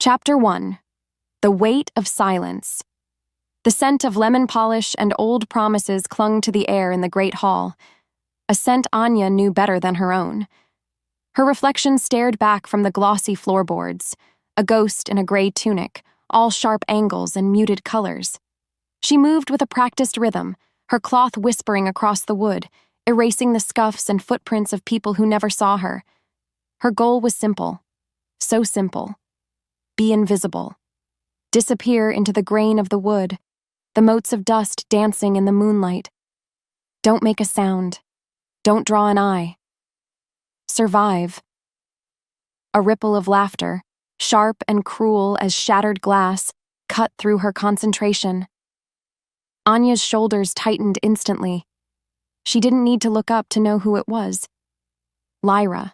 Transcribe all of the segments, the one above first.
Chapter 1. The Weight of Silence. The scent of lemon polish and old promises clung to the air in the great hall, a scent Anya knew better than her own. Her reflection stared back from the glossy floorboards, a ghost in a gray tunic, all sharp angles and muted colors. She moved with a practiced rhythm, her cloth whispering across the wood, erasing the scuffs and footprints of people who never saw her. Her goal was simple, so simple. Be invisible. Disappear into the grain of the wood, the motes of dust dancing in the moonlight. Don't make a sound. Don't draw an eye. Survive. A ripple of laughter, sharp and cruel as shattered glass, cut through her concentration. Anya's shoulders tightened instantly. She didn't need to look up to know who it was. Lyra.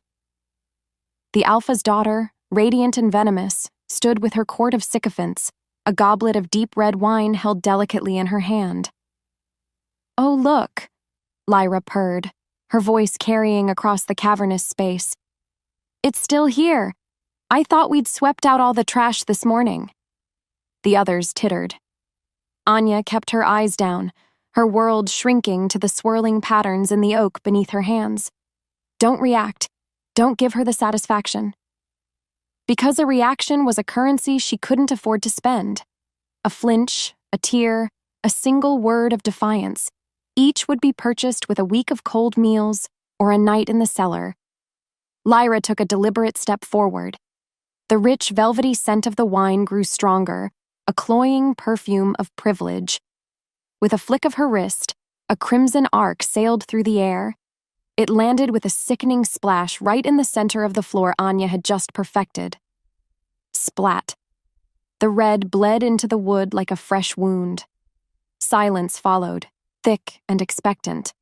The Alpha's daughter, radiant and venomous, stood with her court of sycophants, a goblet of deep red wine held delicately in her hand. "Oh, look," Lyra purred, her voice carrying across the cavernous space. "It's still here. I thought we'd swept out all the trash this morning." The others tittered. Anya kept her eyes down, her world shrinking to the swirling patterns in the oak beneath her hands. Don't react. Don't give her the satisfaction. Because a reaction was a currency she couldn't afford to spend. A flinch, a tear, a single word of defiance. Each would be purchased with a week of cold meals or a night in the cellar. Lyra took a deliberate step forward. The rich, velvety scent of the wine grew stronger, a cloying perfume of privilege. With a flick of her wrist, a crimson arc sailed through the air. It landed with a sickening splash right in the center of the floor Anya had just perfected. Splat. The red bled into the wood like a fresh wound. Silence followed, thick and expectant.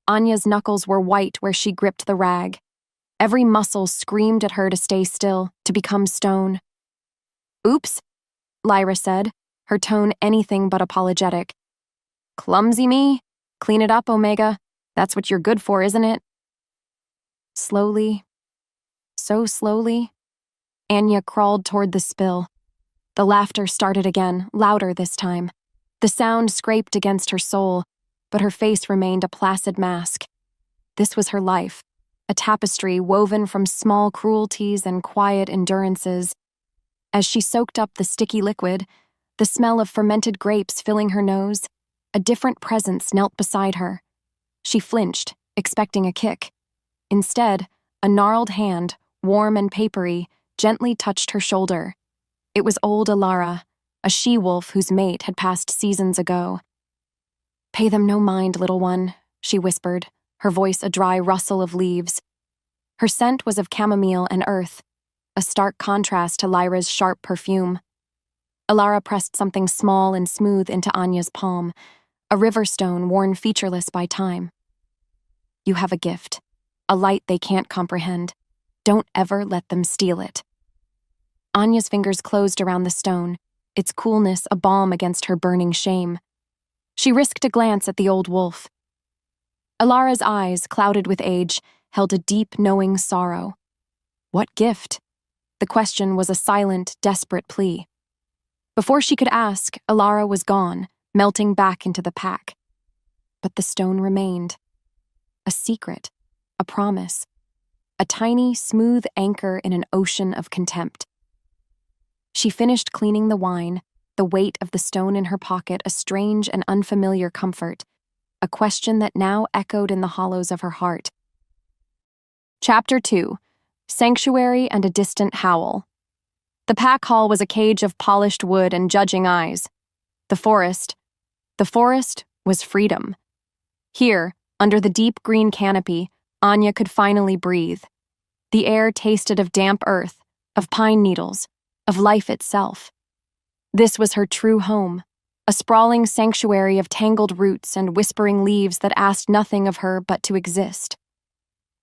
Anya's knuckles were white where she gripped the rag. Every muscle screamed at her to stay still, to become stone. "Oops," Lyra said, her tone anything but apologetic. "Clumsy me? Clean it up, Omega. That's what you're good for, isn't it?" Slowly, so slowly, Anya crawled toward the spill. The laughter started again, louder this time. The sound scraped against her soul, but her face remained a placid mask. This was her life, a tapestry woven from small cruelties and quiet endurances. As she soaked up the sticky liquid, the smell of fermented grapes filling her nose, a different presence knelt beside her. She flinched, expecting a kick. Instead, a gnarled hand, warm and papery, gently touched her shoulder. It was old Alara, a she-wolf whose mate had passed seasons ago. "Pay them no mind, little one," she whispered, her voice a dry rustle of leaves. Her scent was of chamomile and earth, a stark contrast to Lyra's sharp perfume. Alara pressed something small and smooth into Anya's palm, a river stone worn featureless by time. "You have a gift, a light they can't comprehend. Don't ever let them steal it." Anya's fingers closed around the stone, its coolness a balm against her burning shame. She risked a glance at the old wolf. Alara's eyes, clouded with age, held a deep, knowing sorrow. What gift? The question was a silent, desperate plea. Before she could ask, Alara was gone, melting back into the pack. But the stone remained. A secret, a promise, a tiny, smooth anchor in an ocean of contempt. She finished cleaning the wine, the weight of the stone in her pocket a strange and unfamiliar comfort, a question that now echoed in the hollows of her heart. Chapter 2. Sanctuary and a Distant Howl. The pack hall was a cage of polished wood and judging eyes. The forest was freedom. Here, under the deep green canopy, Anya could finally breathe. The air tasted of damp earth, of pine needles, of life itself. This was her true home, a sprawling sanctuary of tangled roots and whispering leaves that asked nothing of her but to exist.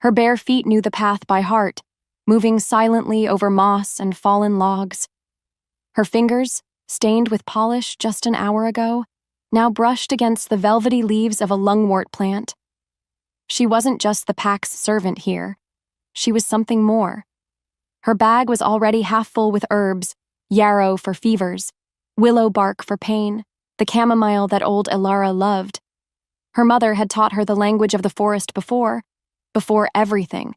Her bare feet knew the path by heart, moving silently over moss and fallen logs. Her fingers, stained with polish just an hour ago, now brushed against the velvety leaves of a lungwort plant. She wasn't just the pack's servant here. She was something more. Her bag was already half full with herbs, yarrow for fevers, willow bark for pain, the chamomile that old Elara loved. Her mother had taught her the language of the forest before everything.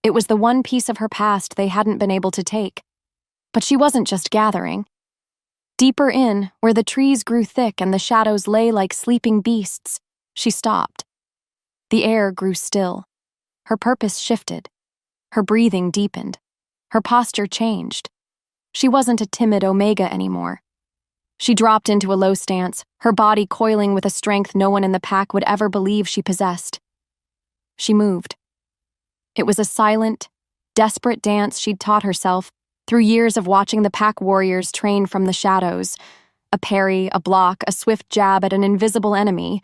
It was the one piece of her past they hadn't been able to take. But she wasn't just gathering. Deeper in, where the trees grew thick and the shadows lay like sleeping beasts, she stopped. The air grew still. Her purpose shifted. Her breathing deepened. Her posture changed. She wasn't a timid Omega anymore. She dropped into a low stance, her body coiling with a strength no one in the pack would ever believe she possessed. She moved. It was a silent, desperate dance she'd taught herself through years of watching the pack warriors train from the shadows. A parry, a block, a swift jab at an invisible enemy.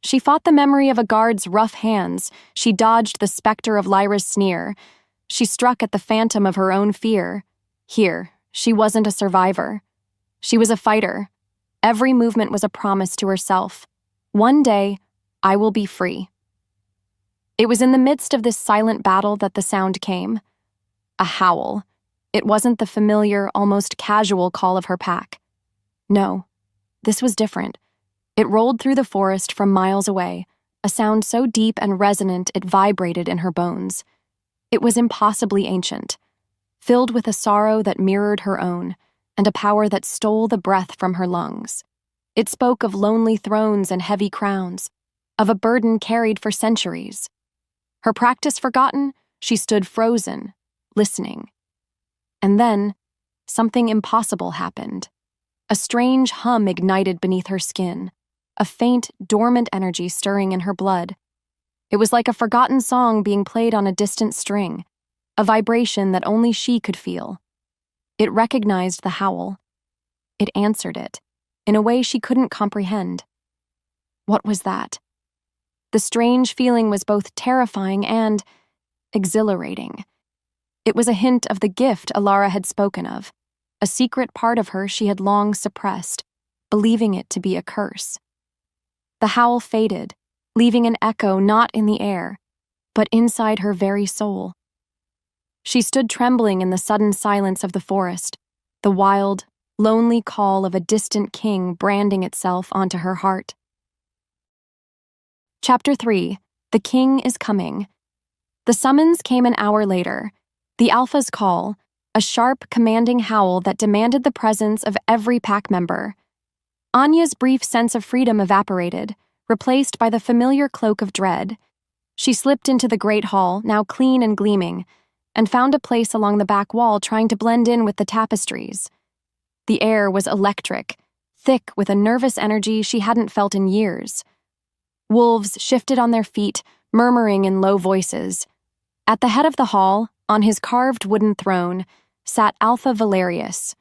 She fought the memory of a guard's rough hands. She dodged the specter of Lyra's sneer. She struck at the phantom of her own fear. Here, she wasn't a survivor. She was a fighter. Every movement was a promise to herself. One day, I will be free. It was in the midst of this silent battle that the sound came. A howl. It wasn't the familiar, almost casual call of her pack. No, this was different. It rolled through the forest from miles away, a sound so deep and resonant it vibrated in her bones. It was impossibly ancient, filled with a sorrow that mirrored her own, and a power that stole the breath from her lungs. It spoke of lonely thrones and heavy crowns, of a burden carried for centuries. Her practice forgotten, she stood frozen, listening. And then, something impossible happened. A strange hum ignited beneath her skin, a faint, dormant energy stirring in her blood. It was like a forgotten song being played on a distant string, a vibration that only she could feel. It recognized the howl. It answered it, in a way she couldn't comprehend. What was that? The strange feeling was both terrifying and exhilarating. It was a hint of the gift Elara had spoken of, a secret part of her she had long suppressed, believing it to be a curse. The howl faded, leaving an echo not in the air, but inside her very soul. She stood trembling in the sudden silence of the forest, the wild, lonely call of a distant king branding itself onto her heart. Chapter 3. The King is Coming. The summons came an hour later. The Alpha's call, a sharp, commanding howl that demanded the presence of every pack member. Anya's brief sense of freedom evaporated, replaced by the familiar cloak of dread. She slipped into the great hall, now clean and gleaming, and found a place along the back wall trying to blend in with the tapestries. The air was electric, thick with a nervous energy she hadn't felt in years. Wolves shifted on their feet, murmuring in low voices. At the head of the hall, on his carved wooden throne, sat Alpha Valerius.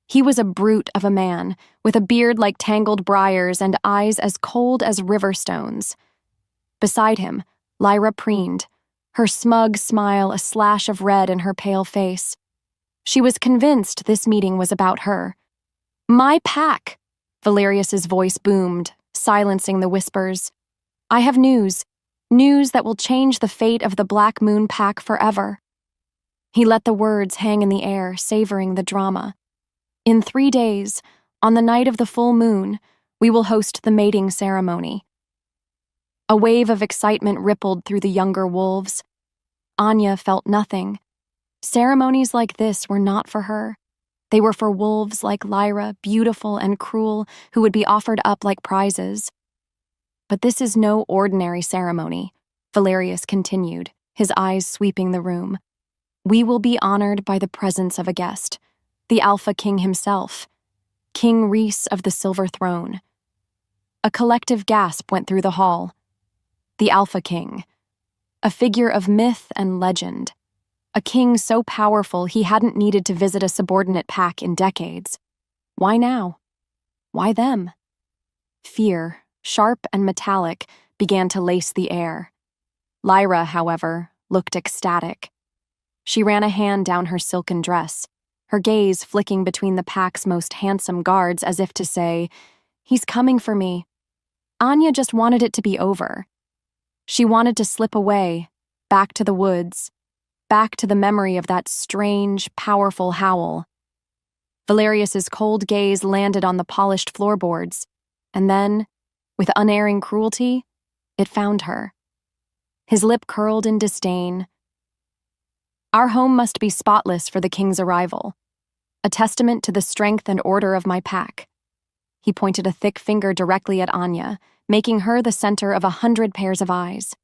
He was a brute of a man, with a beard like tangled briars and eyes as cold as river stones. Beside him, Lyra preened, her smug smile a slash of red in her pale face. She was convinced this meeting was about her. "My pack!" Valerius's voice boomed, silencing the whispers. "I have news that will change the fate of the Black Moon pack forever." He let the words hang in the air, savoring the drama. "In 3 days, on the night of the full moon, we will host the mating ceremony." A wave of excitement rippled through the younger wolves. Anya felt nothing. Ceremonies like this were not for her. They were for wolves like Lyra, beautiful and cruel, who would be offered up like prizes. "But this is no ordinary ceremony," Valerius continued, his eyes sweeping the room. "We will be honored by the presence of a guest, the Alpha King himself, King Rhys of the Silver Throne." A collective gasp went through the hall. The Alpha King, a figure of myth and legend, a king so powerful he hadn't needed to visit a subordinate pack in decades. Why now? Why them? Fear, sharp and metallic, began to lace the air. Lyra, however, looked ecstatic. She ran a hand down her silken dress, her gaze flicking between the pack's most handsome guards as if to say, "He's coming for me." Anya just wanted it to be over. She wanted to slip away, back to the woods, back to the memory of that strange, powerful howl. Valerius's cold gaze landed on the polished floorboards, and then, with unerring cruelty, it found her. His lip curled in disdain. Our home must be spotless for the king's arrival, a testament to the strength and order of my pack. He pointed a thick finger directly at Anya, making her the center of 100 pairs of eyes.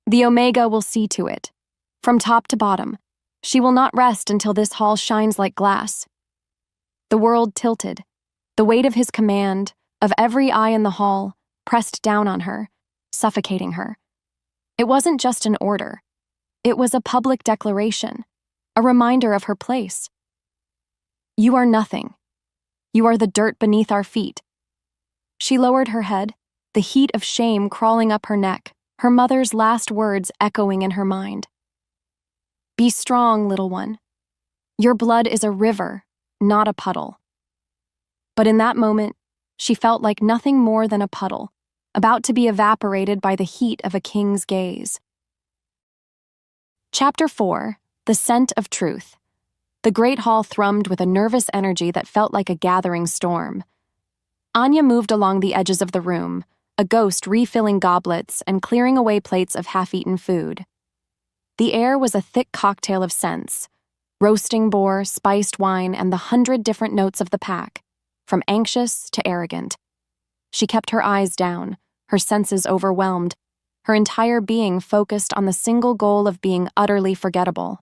The Omega will see to it. From top to bottom, she will not rest until this hall shines like glass. The world tilted. The weight of his command, of every eye in the hall, pressed down on her, suffocating her. It wasn't just an order. It was a public declaration, a reminder of her place. You are nothing. You are the dirt beneath our feet. She lowered her head, the heat of shame crawling up her neck, her mother's last words echoing in her mind. Be strong, little one. Your blood is a river, not a puddle. But in that moment, she felt like nothing more than a puddle, about to be evaporated by the heat of a king's gaze. Chapter 4: The Scent of Truth. The great hall thrummed with a nervous energy that felt like a gathering storm. Anya moved along the edges of the room, a ghost refilling goblets and clearing away plates of half-eaten food. The air was a thick cocktail of scents: roasting boar, spiced wine, and the 100 different notes of the pack, from anxious to arrogant. She kept her eyes down, her senses overwhelmed, her entire being focused on the single goal of being utterly forgettable.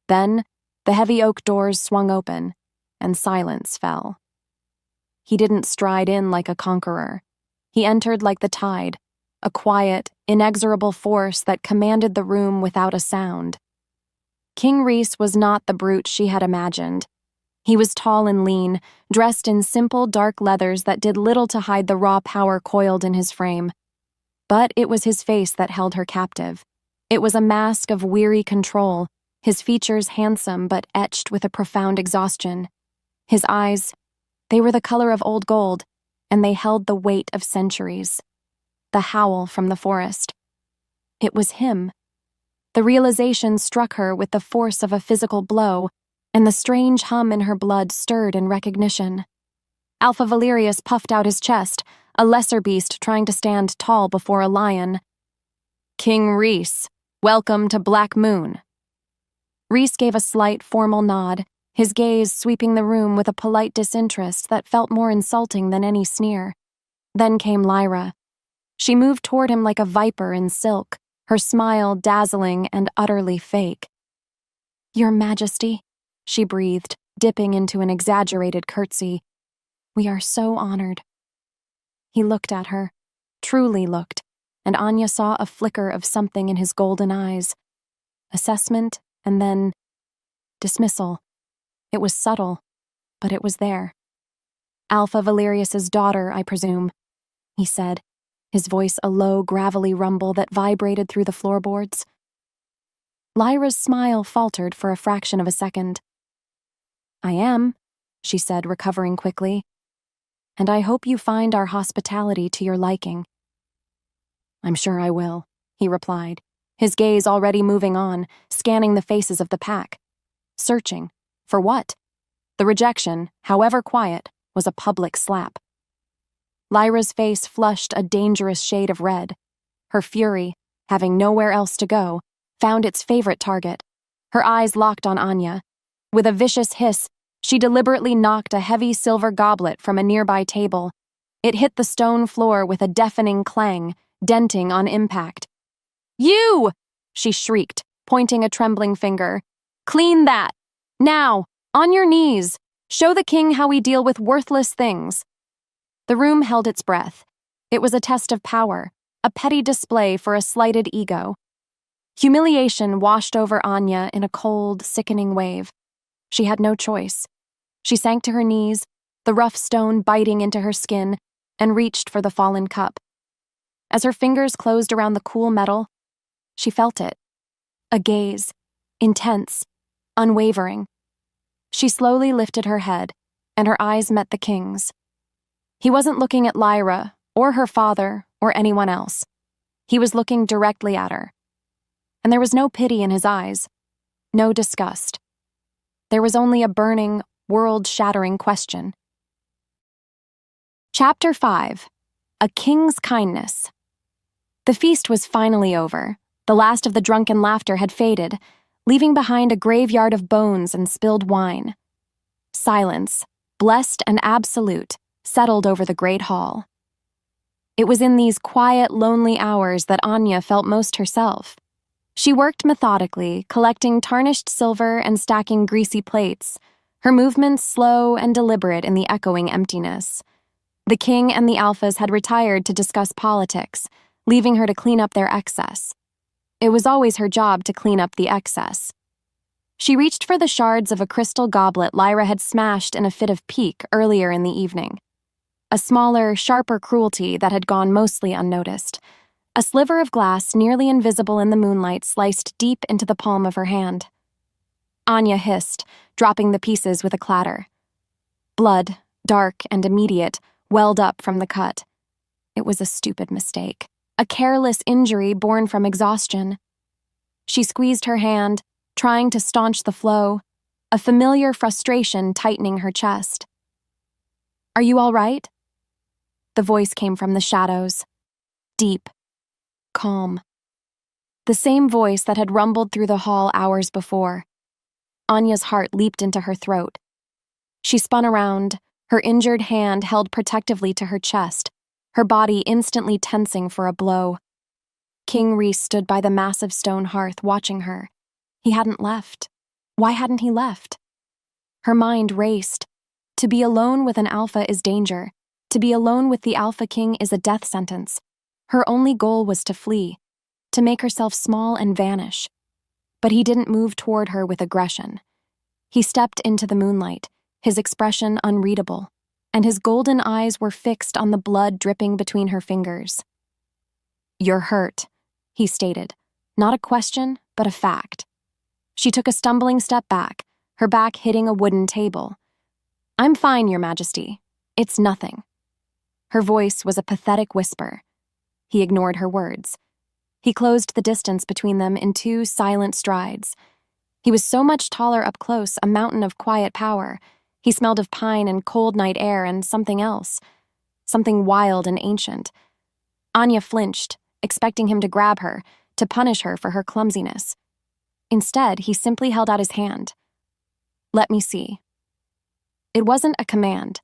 Then, the heavy oak doors swung open, and silence fell. He didn't stride in like a conqueror. He entered like the tide, a quiet, inexorable force that commanded the room without a sound. King Rhys was not the brute she had imagined. He was tall and lean, dressed in simple dark leathers that did little to hide the raw power coiled in his frame. But it was his face that held her captive. It was a mask of weary control, his features handsome but etched with a profound exhaustion. His eyes, they were the color of old gold, and they held the weight of centuries. The howl from the forest. It was him. The realization struck her with the force of a physical blow, and the strange hum in her blood stirred in recognition. Alpha Valerius puffed out his chest, a lesser beast trying to stand tall before a lion. King Rhys, welcome to Black Moon. Rhys gave a slight, formal nod, his gaze sweeping the room with a polite disinterest that felt more insulting than any sneer. Then came Lyra. She moved toward him like a viper in silk, her smile dazzling and utterly fake. Your Majesty, she breathed, dipping into an exaggerated curtsy. We are so honored. He looked at her, truly looked, and Anya saw a flicker of something in his golden eyes. Assessment, and then dismissal. It was subtle, but it was there. Alpha Valerius's daughter, I presume, he said, his voice a low, gravelly rumble that vibrated through the floorboards. Lyra's smile faltered for a fraction of a second. I am, she said, recovering quickly, and I hope you find our hospitality to your liking. I'm sure I will, he replied, his gaze already moving on, scanning the faces of the pack. Searching. For what? The rejection, however quiet, was a public slap. Lyra's face flushed a dangerous shade of red. Her fury, having nowhere else to go, found its favorite target. Her eyes locked on Anya. With a vicious hiss, she deliberately knocked a heavy silver goblet from a nearby table. It hit the stone floor with a deafening clang, denting on impact. You! She shrieked, pointing a trembling finger. Clean that! Now! On your knees! Show the king how we deal with worthless things. The room held its breath. It was a test of power, a petty display for a slighted ego. Humiliation washed over Anya in a cold, sickening wave. She had no choice. She sank to her knees, the rough stone biting into her skin, and reached for the fallen cup. As her fingers closed around the cool metal, she felt it. A gaze, intense, unwavering. She slowly lifted her head, and her eyes met the king's. He wasn't looking at Lyra, or her father, or anyone else. He was looking directly at her. And there was no pity in his eyes, no disgust. There was only a burning, world-shattering question. Chapter 5. A King's Kindness. The feast was finally over. The last of the drunken laughter had faded, leaving behind a graveyard of bones and spilled wine. Silence, blessed and absolute, settled over the great hall. It was in these quiet, lonely hours that Anya felt most herself. She worked methodically, collecting tarnished silver and stacking greasy plates, her movements slow and deliberate in the echoing emptiness. The king and the alphas had retired to discuss politics, leaving her to clean up their excess. It was always her job to clean up the excess. She reached for the shards of a crystal goblet Lyra had smashed in a fit of pique earlier in the evening. A smaller, sharper cruelty that had gone mostly unnoticed. A sliver of glass nearly invisible in the moonlight sliced deep into the palm of her hand. Anya hissed, dropping the pieces with a clatter. Blood, dark and immediate, welled up from the cut. It was a stupid mistake, a careless injury born from exhaustion. She squeezed her hand, trying to staunch the flow, a familiar frustration tightening her chest. "Are you all right?" The voice came from the shadows. Deep. Calm. The same voice that had rumbled through the hall hours before. Anya's heart leaped into her throat. She spun around, her injured hand held protectively to her chest, her body instantly tensing for a blow. King Rhys stood by the massive stone hearth, watching her. He hadn't left. Why hadn't he left? Her mind raced. To be alone with an alpha is danger. To be alone with the Alpha King is a death sentence. Her only goal was to flee, to make herself small and vanish. But he didn't move toward her with aggression. He stepped into the moonlight, his expression unreadable, and his golden eyes were fixed on the blood dripping between her fingers. "You're hurt," he stated, not a question, but a fact. She took a stumbling step back, her back hitting a wooden table. "I'm fine, Your Majesty. It's nothing." Her voice was a pathetic whisper. He ignored her words. He closed the distance between them in 2 silent strides. He was so much taller up close, a mountain of quiet power. He smelled of pine and cold night air and something else. Something wild and ancient. Anya flinched, expecting him to grab her, to punish her for her clumsiness. Instead, he simply held out his hand. "Let me see." It wasn't a command.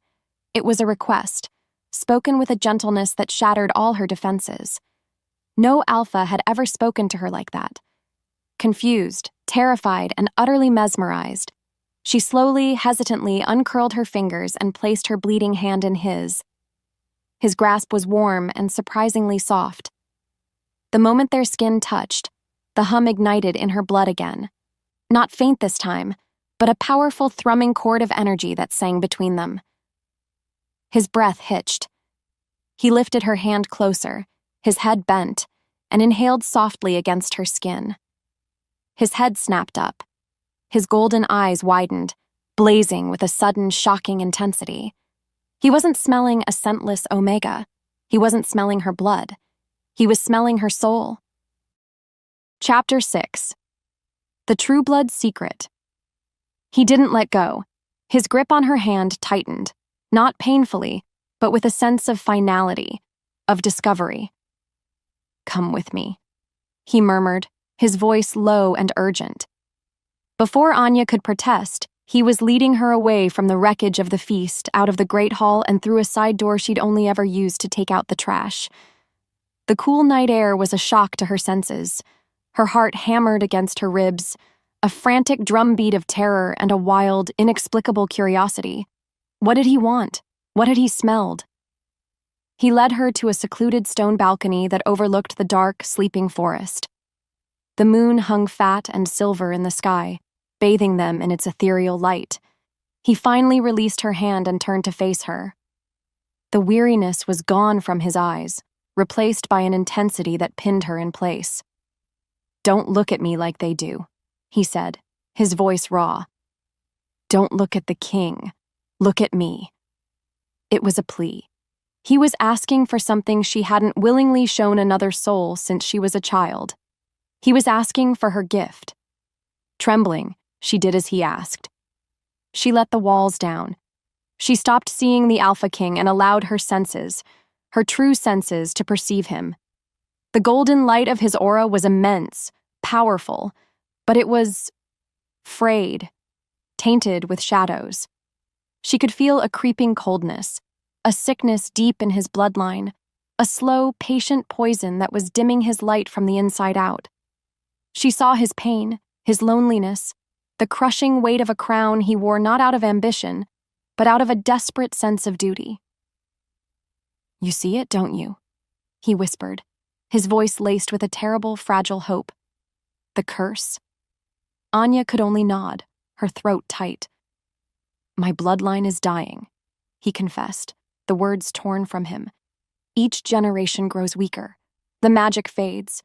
It was a request, spoken with a gentleness that shattered all her defenses. No alpha had ever spoken to her like that. Confused, terrified, and utterly mesmerized, she slowly, hesitantly uncurled her fingers and placed her bleeding hand in his. His grasp was warm and surprisingly soft. The moment their skin touched, the hum ignited in her blood again. Not faint this time, but a powerful thrumming chord of energy that sang between them. His breath hitched. He lifted her hand closer, his head bent, and inhaled softly against her skin. His head snapped up. His golden eyes widened, blazing with a sudden, shocking intensity. He wasn't smelling a scentless omega. He wasn't smelling her blood. He was smelling her soul. Chapter 6. The True Blood Secret. He didn't let go. His grip on her hand tightened, not painfully, but with a sense of finality, of discovery. "Come with me," he murmured, his voice low and urgent. Before Anya could protest, he was leading her away from the wreckage of the feast, out of the great hall and through a side door she'd only ever used to take out the trash. The cool night air was a shock to her senses. Her heart hammered against her ribs, a frantic drumbeat of terror and a wild, inexplicable curiosity. What did he want? What had he smelled? He led her to a secluded stone balcony that overlooked the dark, sleeping forest. The moon hung fat and silver in the sky, bathing them in its ethereal light. He finally released her hand and turned to face her. The weariness was gone from his eyes, replaced by an intensity that pinned her in place. "Don't look at me like they do," he said, his voice raw. "Don't look at the king. Look at me." It was a plea. He was asking for something she hadn't willingly shown another soul since she was a child. He was asking for her gift. Trembling, she did as he asked. She let the walls down. She stopped seeing the Alpha King and allowed her senses, her true senses, to perceive him. The golden light of his aura was immense, powerful, but it was frayed, tainted with shadows. She could feel a creeping coldness, a sickness deep in his bloodline, a slow, patient poison that was dimming his light from the inside out. She saw his pain, his loneliness, the crushing weight of a crown he wore not out of ambition, but out of a desperate sense of duty. "You see it, don't you?" he whispered, his voice laced with a terrible, fragile hope. "The curse?" Anya could only nod, her throat tight. "My bloodline is dying," he confessed, the words torn from him. "Each generation grows weaker. The magic fades.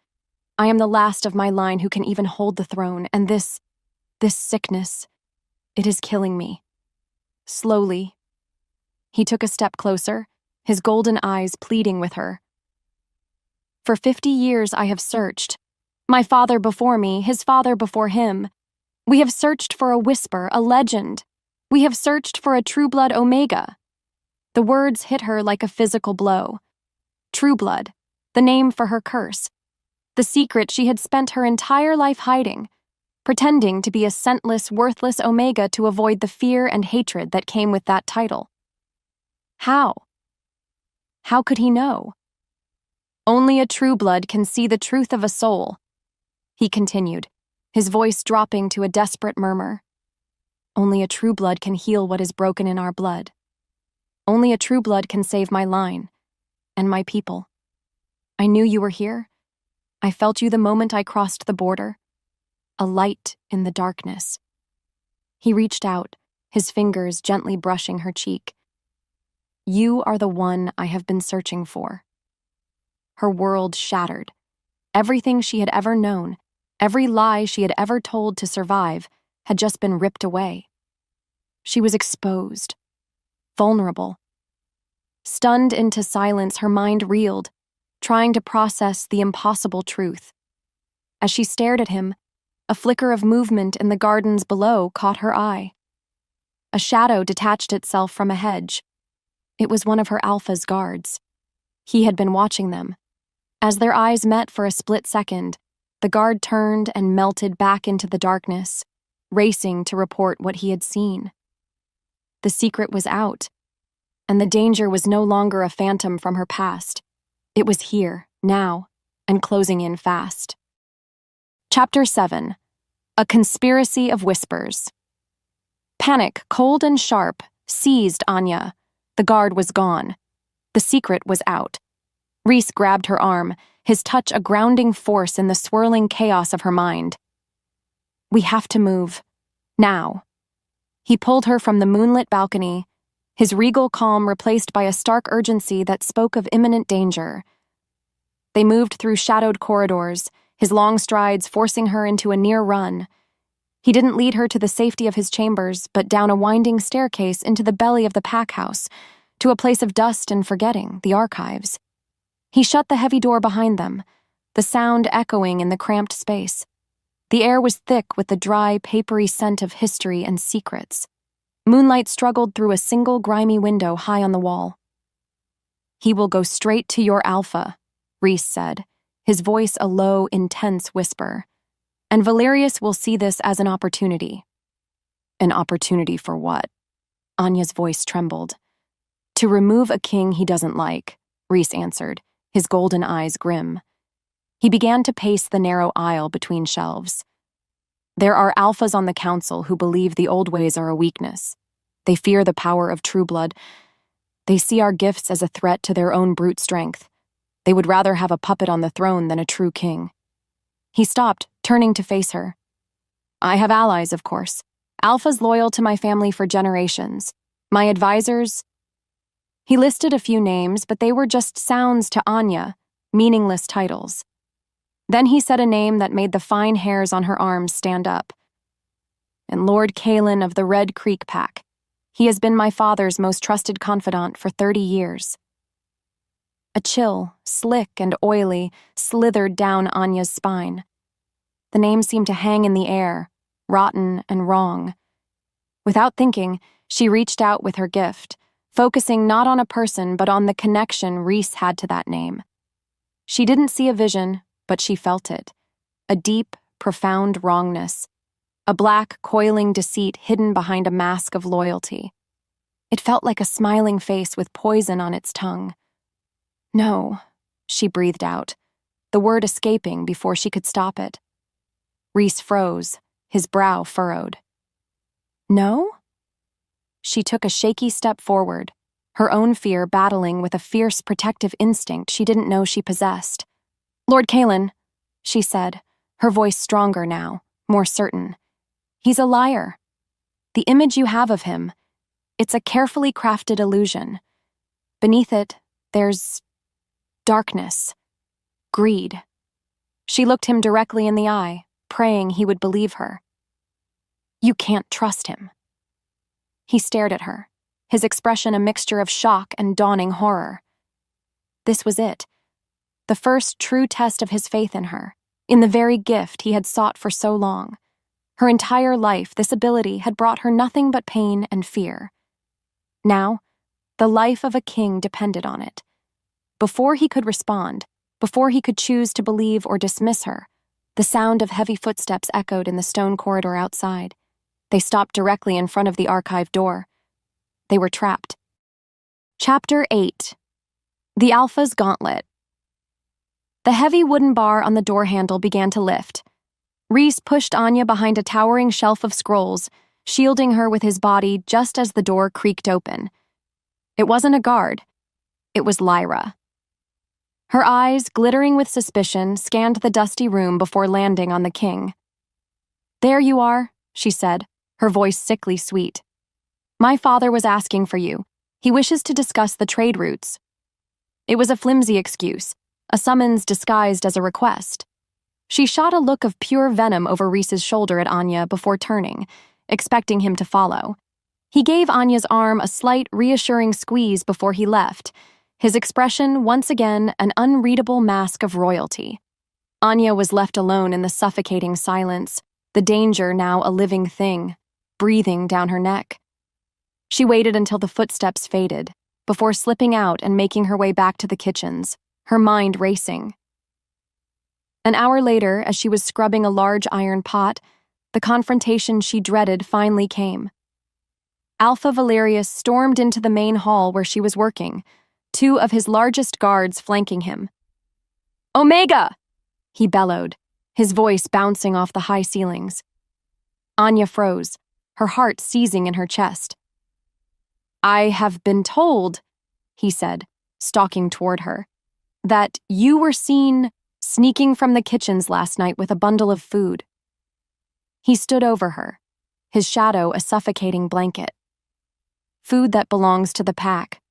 I am the last of my line who can even hold the throne, and this sickness, it is killing me." Slowly, he took a step closer, his golden eyes pleading with her. "For 50 years I have searched. My father before me, his father before him. We have searched for a whisper, a legend. We have searched for a true blood Omega." The words hit her like a physical blow. True blood, the name for her curse. The secret she had spent her entire life hiding, pretending to be a scentless, worthless Omega to avoid the fear and hatred that came with that title. How? How could he know? "Only a true blood can see the truth of a soul," he continued, his voice dropping to a desperate murmur. "Only a true blood can heal what is broken in our blood. Only a true blood can save my line and my people. I knew you were here. I felt you the moment I crossed the border. A light in the darkness." He reached out, his fingers gently brushing her cheek. "You are the one I have been searching for." Her world shattered. Everything she had ever known, every lie she had ever told to survive, had just been ripped away. She was exposed, vulnerable. Stunned into silence, her mind reeled, trying to process the impossible truth. As she stared at him, a flicker of movement in the gardens below caught her eye. A shadow detached itself from a hedge. It was one of her Alpha's guards. He had been watching them. As their eyes met for a split second, the guard turned and melted back into the darkness, racing to report what he had seen. The secret was out, and the danger was no longer a phantom from her past. It was here, now, and closing in fast. Chapter 7. A Conspiracy of Whispers. Panic, cold and sharp, seized Anya. The guard was gone. The secret was out. Rhys grabbed her arm, his touch a grounding force in the swirling chaos of her mind. "We have to move. Now." He pulled her from the moonlit balcony, his regal calm replaced by a stark urgency that spoke of imminent danger. They moved through shadowed corridors, his long strides forcing her into a near run. He didn't lead her to the safety of his chambers, but down a winding staircase into the belly of the pack house, to a place of dust and forgetting, the archives. He shut the heavy door behind them, the sound echoing in the cramped space. The air was thick with the dry, papery scent of history and secrets. Moonlight struggled through a single grimy window high on the wall. "He will go straight to your Alpha," Rhys said, his voice a low, intense whisper. "And Valerius will see this as an opportunity." "An opportunity for what?" Anya's voice trembled. "To remove a king he doesn't like," Rhys answered, his golden eyes grim. He began to pace the narrow aisle between shelves. "There are Alphas on the council who believe the old ways are a weakness. They fear the power of true blood. They see our gifts as a threat to their own brute strength. They would rather have a puppet on the throne than a true king." He stopped, turning to face her. "I have allies, of course. Alphas loyal to my family for generations. My advisors—" He listed a few names, but they were just sounds to Anya, meaningless titles. Then he said a name that made the fine hairs on her arms stand up. "And Lord Kalen of the Red Creek Pack. He has been my father's most trusted confidant for 30 years. A chill, slick and oily, slithered down Anya's spine. The name seemed to hang in the air, rotten and wrong. Without thinking, she reached out with her gift, focusing not on a person but on the connection Rhys had to that name. She didn't see a vision, but she felt it. A deep, profound wrongness. A black, coiling deceit hidden behind a mask of loyalty. It felt like a smiling face with poison on its tongue. "No," she breathed out, the word escaping before she could stop it. Rhys froze, his brow furrowed. "No?" She took a shaky step forward, her own fear battling with a fierce protective instinct she didn't know she possessed. "Lord Kalen," she said, her voice stronger now, more certain. "He's a liar. The image you have of him, it's a carefully crafted illusion. Beneath it, there's darkness, greed." She looked him directly in the eye, praying he would believe her. "You can't trust him." He stared at her, his expression a mixture of shock and dawning horror. This was it, the first true test of his faith in her, in the very gift he had sought for so long. Her entire life, this ability had brought her nothing but pain and fear. Now, the life of a king depended on it. Before he could respond, before he could choose to believe or dismiss her, the sound of heavy footsteps echoed in the stone corridor outside. They stopped directly in front of the archive door. They were trapped. Chapter 8. The Alpha's Gauntlet. The heavy wooden bar on the door handle began to lift. Rhys pushed Anya behind a towering shelf of scrolls, shielding her with his body just as the door creaked open. It wasn't a guard. It was Lyra. Her eyes, glittering with suspicion, scanned the dusty room before landing on the king. "There you are," she said, her voice sickly sweet. "My father was asking for you. He wishes to discuss the trade routes." It was a flimsy excuse, a summons disguised as a request. She shot a look of pure venom over Rhys's shoulder at Anya before turning, expecting him to follow. He gave Anya's arm a slight, reassuring squeeze before he left, his expression once again an unreadable mask of royalty. Anya was left alone in the suffocating silence, the danger now a living thing, breathing down her neck. She waited until the footsteps faded, before slipping out and making her way back to the kitchens, her mind racing. An hour later, as she was scrubbing a large iron pot, the confrontation she dreaded finally came. Alpha Valerius stormed into the main hall where she was working, two of his largest guards flanking him. "Omega!" he bellowed, his voice bouncing off the high ceilings. Anya froze, her heart seizing in her chest. "I have been told," he said, stalking toward her, "that you were seen sneaking from the kitchens last night with a bundle of food." He stood over her, his shadow a suffocating blanket. "Food that belongs to the pack.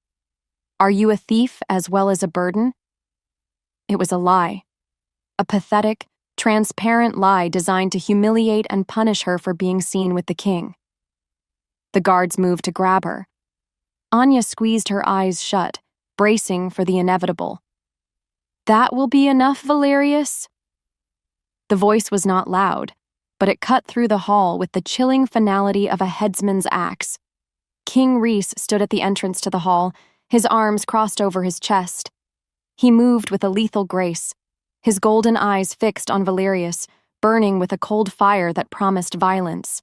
Are you a thief as well as a burden?" It was a lie. A pathetic, transparent lie designed to humiliate and punish her for being seen with the king. The guards moved to grab her. Anya squeezed her eyes shut, bracing for the inevitable. "That will be enough, Valerius?" The voice was not loud, but it cut through the hall with the chilling finality of a headsman's axe. King Rhys stood at the entrance to the hall, his arms crossed over his chest. He moved with a lethal grace, his golden eyes fixed on Valerius, burning with a cold fire that promised violence.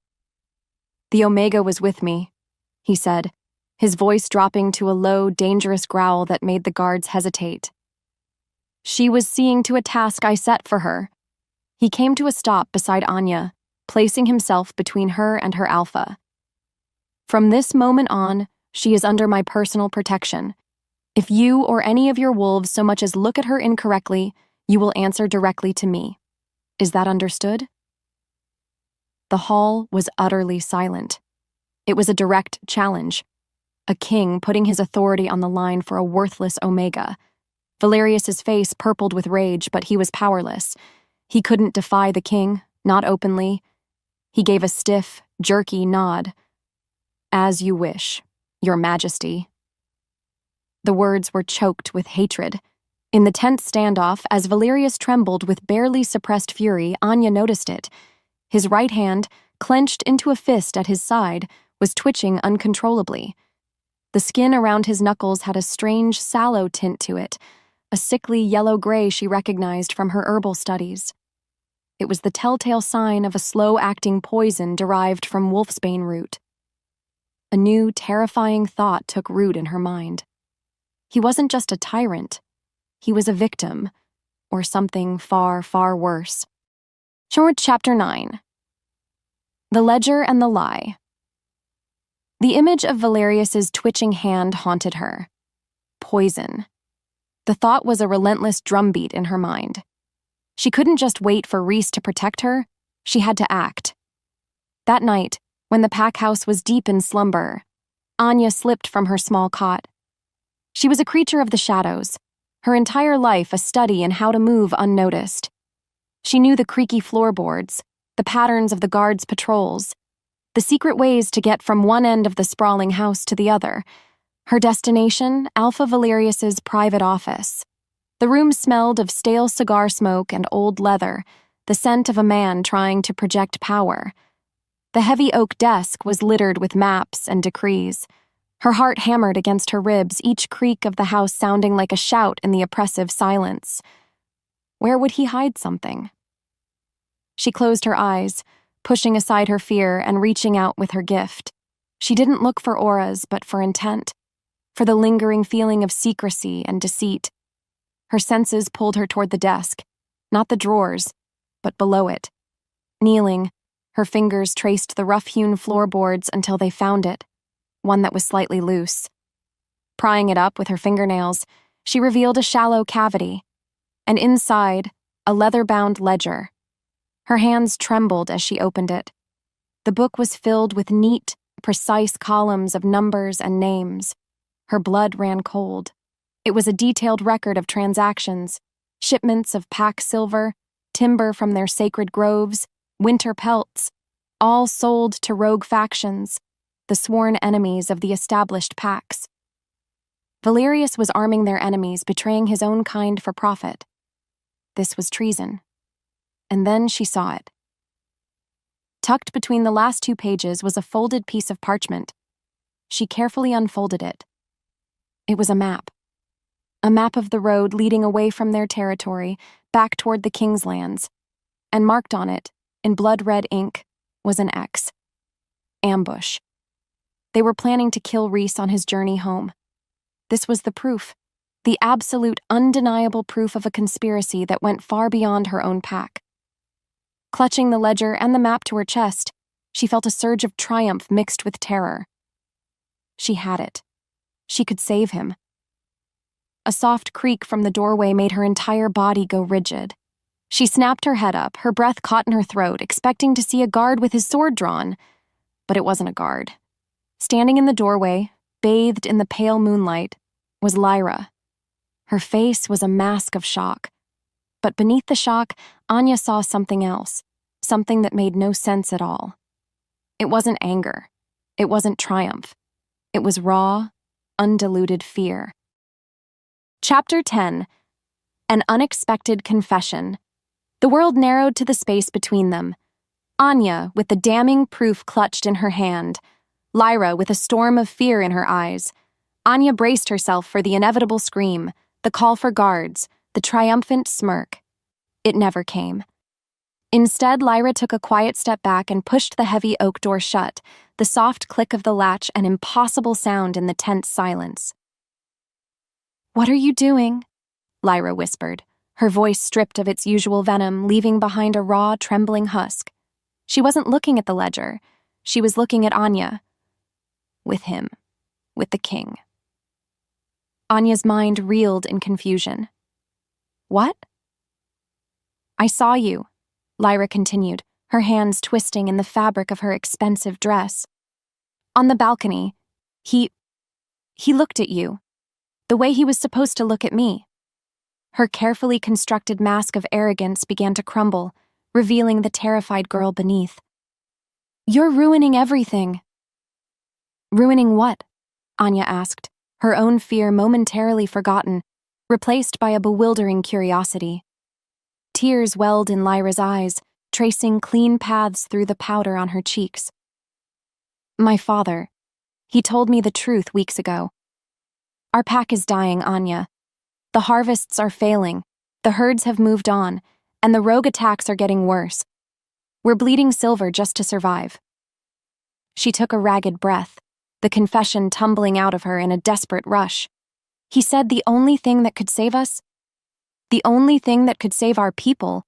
"The Omega was with me," he said, his voice dropping to a low, dangerous growl that made the guards hesitate. "She was seeing to a task I set for her." He came to a stop beside Anya, placing himself between her and her alpha. "From this moment on, she is under my personal protection. If you or any of your wolves so much as look at her incorrectly, you will answer directly to me. Is that understood?" The hall was utterly silent. It was a direct challenge. A king putting his authority on the line for a worthless Omega. Valerius's face purpled with rage, but he was powerless. He couldn't defy the king, not openly. He gave a stiff, jerky nod. "As you wish, Your Majesty." The words were choked with hatred. In the tense standoff, as Valerius trembled with barely suppressed fury, Anya noticed it. His right hand, clenched into a fist at his side, was twitching uncontrollably. The skin around his knuckles had a strange sallow tint to it, a sickly yellow-gray she recognized from her herbal studies. It was the telltale sign of a slow-acting poison derived from wolfsbane root. A new, terrifying thought took root in her mind. He wasn't just a tyrant. He was a victim, or something far, far worse. Chapter 9. The Ledger and the Lie. The image of Valerius's twitching hand haunted her. Poison. The thought was a relentless drumbeat in her mind. She couldn't just wait for Rhys to protect her, she had to act. That night, when the pack house was deep in slumber, Anya slipped from her small cot. She was a creature of the shadows, her entire life a study in how to move unnoticed. She knew the creaky floorboards, the patterns of the guards' patrols, the secret ways to get from one end of the sprawling house to the other. Her destination, Alpha Valerius's private office. The room smelled of stale cigar smoke and old leather, the scent of a man trying to project power. The heavy oak desk was littered with maps and decrees. Her heart hammered against her ribs, each creak of the house sounding like a shout in the oppressive silence. Where would he hide something? She closed her eyes, pushing aside her fear and reaching out with her gift. She didn't look for auras, but for intent, for the lingering feeling of secrecy and deceit. Her senses pulled her toward the desk, not the drawers, but below it. Kneeling, her fingers traced the rough-hewn floorboards until they found it, one that was slightly loose. Prying it up with her fingernails, she revealed a shallow cavity, and inside, a leather-bound ledger. Her hands trembled as she opened it. The book was filled with neat, precise columns of numbers and names. Her blood ran cold. It was a detailed record of transactions, shipments of pack silver, timber from their sacred groves, winter pelts, all sold to rogue factions, the sworn enemies of the established packs. Valerius was arming their enemies, betraying his own kind for profit. This was treason. And then she saw it. Tucked between the last two pages was a folded piece of parchment. She carefully unfolded it. It was a map. A map of the road leading away from their territory, back toward the King's lands. And marked on it, in blood-red ink, was an X. Ambush. They were planning to kill Rhys on his journey home. This was the proof, the absolute, undeniable proof of a conspiracy that went far beyond her own pack. Clutching the ledger and the map to her chest, she felt a surge of triumph mixed with terror. She had it. She could save him. A soft creak from the doorway made her entire body go rigid. She snapped her head up, her breath caught in her throat, expecting to see a guard with his sword drawn. But it wasn't a guard. Standing in the doorway, bathed in the pale moonlight, was Lyra. Her face was a mask of shock. But beneath the shock, Anya saw something else, something that made no sense at all. It wasn't anger. It wasn't triumph. It was raw, undiluted fear. Chapter 10. An Unexpected Confession. The world narrowed to the space between them. Anya, with the damning proof clutched in her hand. Lyra, with a storm of fear in her eyes. Anya braced herself for the inevitable scream, the call for guards, the triumphant smirk. It never came. Instead, Lyra took a quiet step back and pushed the heavy oak door shut, the soft click of the latch an impossible sound in the tense silence. "What are you doing?" Lyra whispered, her voice stripped of its usual venom, leaving behind a raw, trembling husk. She wasn't looking at the ledger. She was looking at Anya. With him. With the king. Anya's mind reeled in confusion. "What?" "I saw you," Lyra continued, her hands twisting in the fabric of her expensive dress. "On the balcony. He looked at you, the way he was supposed to look at me." Her carefully constructed mask of arrogance began to crumble, revealing the terrified girl beneath. "You're ruining everything." "Ruining what?" Anya asked, her own fear momentarily forgotten, replaced by a bewildering curiosity. Tears welled in Lyra's eyes, tracing clean paths through the powder on her cheeks. My father. He told me the truth weeks ago. Our pack is dying, Anya. The harvests are failing, the herds have moved on, and the rogue attacks are getting worse. We're bleeding silver just to survive. She took a ragged breath, the confession tumbling out of her in a desperate rush. He said the only thing that could save us, the only thing that could save our people,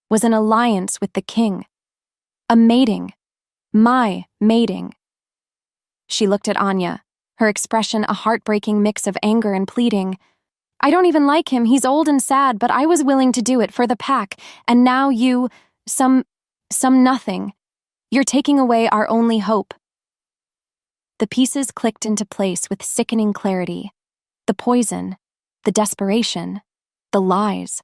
was an alliance with the king. A mating. My mating. She looked at Anya, her expression a heartbreaking mix of anger and pleading. I don't even like him, he's old and sad, but I was willing to do it for the pack, and now you, some nothing. You're taking away our only hope. The pieces clicked into place with sickening clarity. The poison, the desperation, the lies.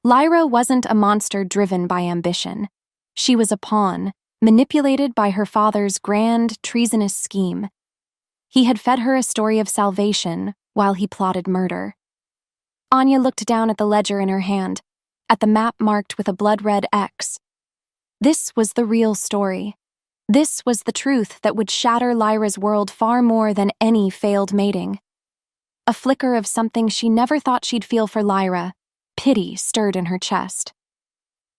Lyra wasn't a monster driven by ambition. She was a pawn, manipulated by her father's grand, treasonous scheme. He had fed her a story of salvation while he plotted murder. Anya looked down at the ledger in her hand, at the map marked with a blood-red X. This was the real story. This was the truth that would shatter Lyra's world far more than any failed mating. A flicker of something she never thought she'd feel for Lyra, pity stirred in her chest.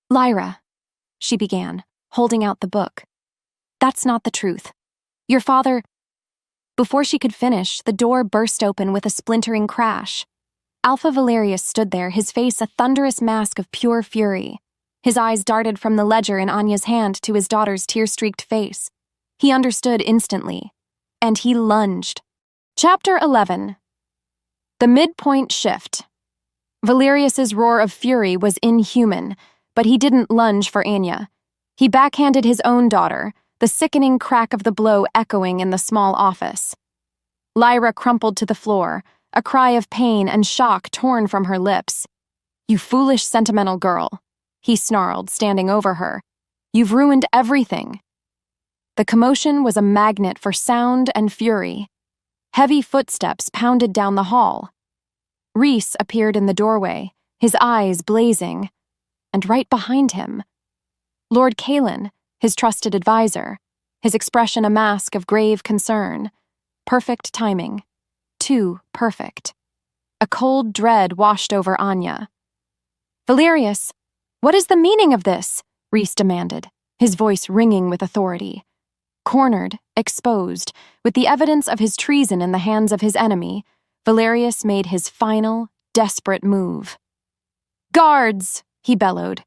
Lyra, she began, holding out the book. That's not the truth. Your father... Before she could finish, the door burst open with a splintering crash. Alpha Valerius stood there, his face a thunderous mask of pure fury. His eyes darted from the ledger in Anya's hand to his daughter's tear-streaked face. He understood instantly, and he lunged. Chapter 11. The midpoint shift. Valerius's roar of fury was inhuman, but he didn't lunge for Anya. He backhanded his own daughter, the sickening crack of the blow echoing in the small office. Lyra crumpled to the floor, a cry of pain and shock torn from her lips. You foolish, sentimental girl, he snarled, standing over her. You've ruined everything. The commotion was a magnet for sound and fury. Heavy footsteps pounded down the hall. Rhys appeared in the doorway, his eyes blazing, and right behind him, Lord Kalen, his trusted advisor, his expression a mask of grave concern. Perfect timing. Too perfect. A cold dread washed over Anya. Valerius, what is the meaning of this? Rhys demanded, his voice ringing with authority. Cornered, exposed, with the evidence of his treason in the hands of his enemy, Valerius made his final, desperate move. Guards, he bellowed.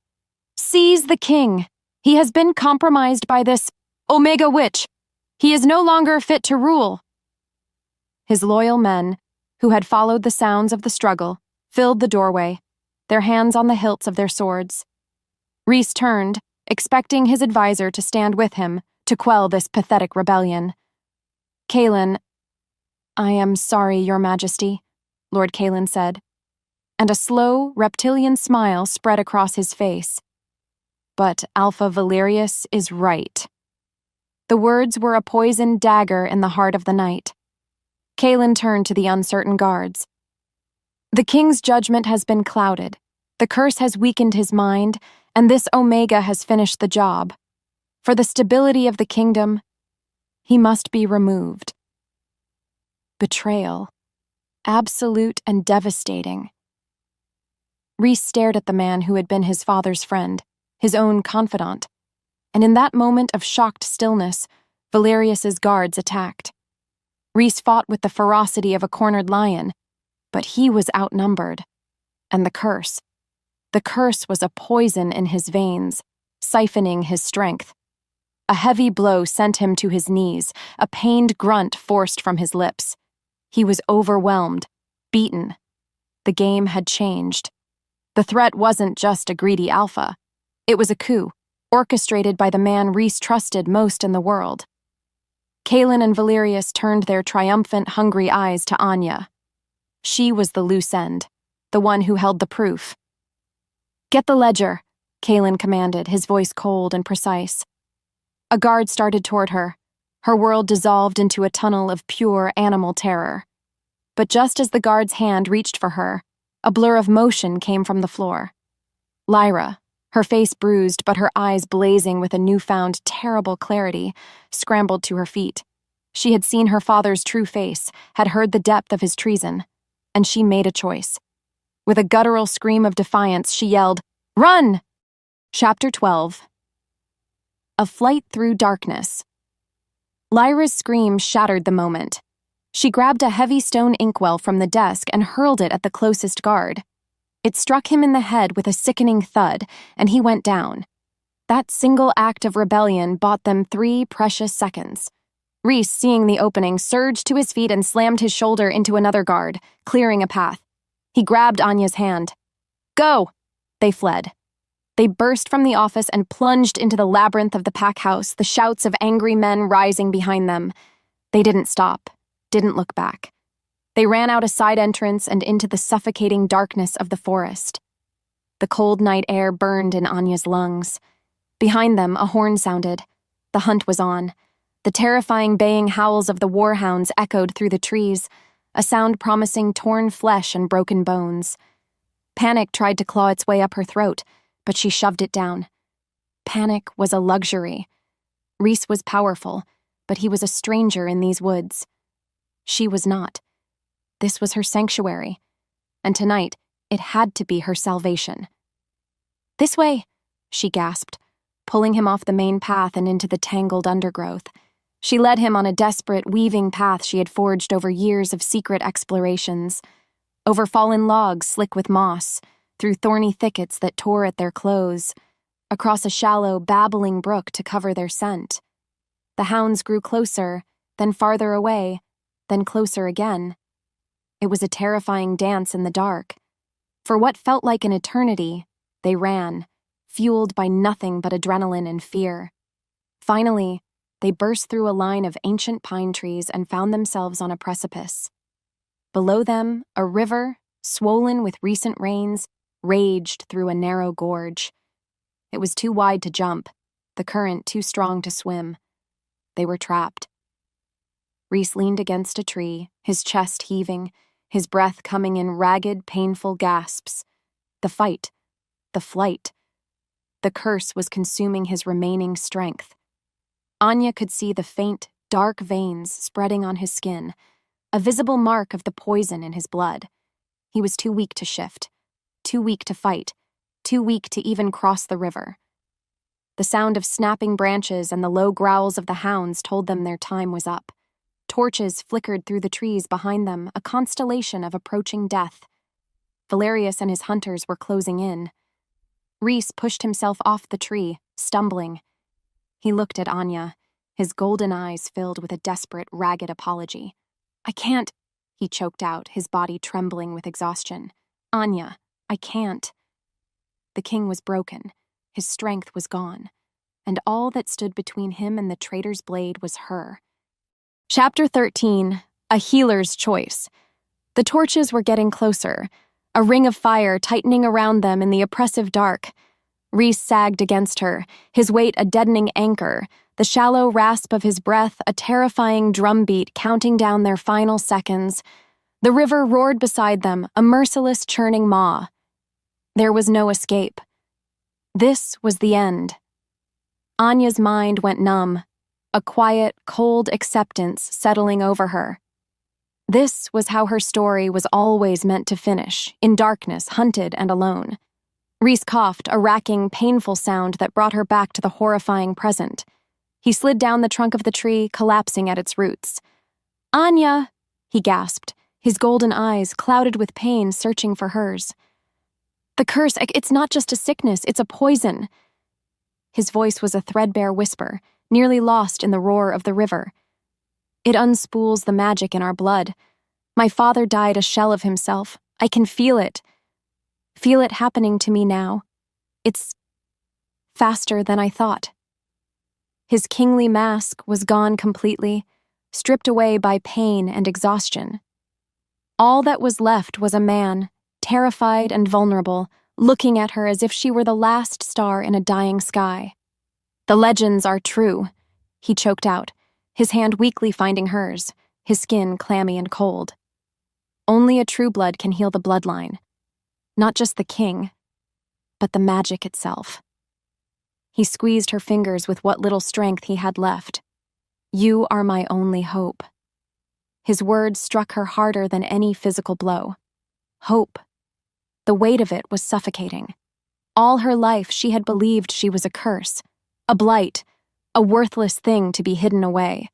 Seize the king. He has been compromised by this Omega witch. He is no longer fit to rule. His loyal men, who had followed the sounds of the struggle, filled the doorway, their hands on the hilts of their swords. Rhys turned, expecting his advisor to stand with him to quell this pathetic rebellion. Kalen, I am sorry, Your Majesty, Lord Kalen said, and a slow, reptilian smile spread across his face. But Alpha Valerius is right. The words were a poisoned dagger in the heart of the night. Kalen turned to the uncertain guards. The king's judgment has been clouded. The curse has weakened his mind, and this Omega has finished the job. For the stability of the kingdom, he must be removed. Betrayal. Absolute and devastating. Rhys stared at the man who had been his father's friend, his own confidant, and in that moment of shocked stillness, Valerius's guards attacked. Rhys fought with the ferocity of a cornered lion, but he was outnumbered. And the curse was a poison in his veins, siphoning his strength. A heavy blow sent him to his knees, a pained grunt forced from his lips. He was overwhelmed, beaten. The game had changed. The threat wasn't just a greedy alpha. It was a coup, orchestrated by the man Rhys trusted most in the world. Kalen and Valerius turned their triumphant, hungry eyes to Anya. She was the loose end, the one who held the proof. Get the ledger, Kalen commanded, his voice cold and precise. A guard started toward her. Her world dissolved into a tunnel of pure animal terror. But just as the guard's hand reached for her, a blur of motion came from the floor. Lyra, Her face bruised, but her eyes blazing with a newfound terrible clarity, scrambled to her feet. She had seen her father's true face, had heard the depth of his treason, and she made a choice. With a guttural scream of defiance, she yelled, "Run!" Chapter 12. A Flight Through Darkness. Lyra's scream shattered the moment. She grabbed a heavy stone inkwell from the desk and hurled it at the closest guard. It struck him in the head with a sickening thud, and he went down. That single act of rebellion bought them 3 precious seconds. Rhys, seeing the opening, surged to his feet and slammed his shoulder into another guard, clearing a path. He grabbed Anya's hand. "Go!" They fled. They burst from the office and plunged into the labyrinth of the pack house, the shouts of angry men rising behind them. They didn't stop, didn't look back. They ran out a side entrance and into the suffocating darkness of the forest. The cold night air burned in Anya's lungs. Behind them, a horn sounded. The hunt was on. The terrifying baying howls of the warhounds echoed through the trees, a sound promising torn flesh and broken bones. Panic tried to claw its way up her throat, but she shoved it down. Panic was a luxury. Rhys was powerful, but he was a stranger in these woods. She was not. This was her sanctuary, and tonight it had to be her salvation. "This way," she gasped, pulling him off the main path and into the tangled undergrowth. She led him on a desperate, weaving path she had forged over years of secret explorations, over fallen logs slick with moss, through thorny thickets that tore at their clothes, across a shallow, babbling brook to cover their scent. The hounds grew closer, then farther away, then closer again. It was a terrifying dance in the dark. For what felt like an eternity, they ran, fueled by nothing but adrenaline and fear. Finally, they burst through a line of ancient pine trees and found themselves on a precipice. Below them, a river, swollen with recent rains, raged through a narrow gorge. It was too wide to jump, the current too strong to swim. They were trapped. Rhys leaned against a tree, his chest heaving, his breath coming in ragged, painful gasps. The fight, the flight. The curse was consuming his remaining strength. Anya could see the faint, dark veins spreading on his skin, a visible mark of the poison in his blood. He was too weak to shift, too weak to fight, too weak to even cross the river. The sound of snapping branches and the low growls of the hounds told them their time was up. Torches flickered through the trees behind them, a constellation of approaching death. Valerius and his hunters were closing in. Rhys pushed himself off the tree, stumbling. He looked at Anya, his golden eyes filled with a desperate, ragged apology. "I can't," he choked out, his body trembling with exhaustion. "Anya, I can't." The king was broken, his strength was gone, and all that stood between him and the traitor's blade was her. Chapter 13. A Healer's Choice. The torches were getting closer, a ring of fire tightening around them in the oppressive dark. Rhys sagged against her, his weight a deadening anchor, the shallow rasp of his breath a terrifying drumbeat counting down their final seconds. The river roared beside them, a merciless churning maw. There was no escape. This was the end. Anya's mind went numb, a quiet, cold acceptance settling over her. This was how her story was always meant to finish, in darkness, hunted and alone. Rhys coughed, a racking, painful sound that brought her back to the horrifying present. He slid down the trunk of the tree, collapsing at its roots. "Anya!" he gasped, his golden eyes clouded with pain searching for hers. "The curse, it's not just a sickness, it's a poison." His voice was a threadbare whisper, nearly lost in the roar of the river. "It unspools the magic in our blood. My father died a shell of himself. I can feel it. Feel it happening to me now. It's faster than I thought." His kingly mask was gone completely, stripped away by pain and exhaustion. All that was left was a man, terrified and vulnerable, looking at her as if she were the last star in a dying sky. "The legends are true," he choked out, his hand weakly finding hers, his skin clammy and cold. "Only a true blood can heal the bloodline. Not just the king, but the magic itself. He squeezed her fingers with what little strength he had left. "You are my only hope." His words struck her harder than any physical blow. Hope. The weight of it was suffocating. All her life she had believed she was a curse, a blight, a worthless thing to be hidden away.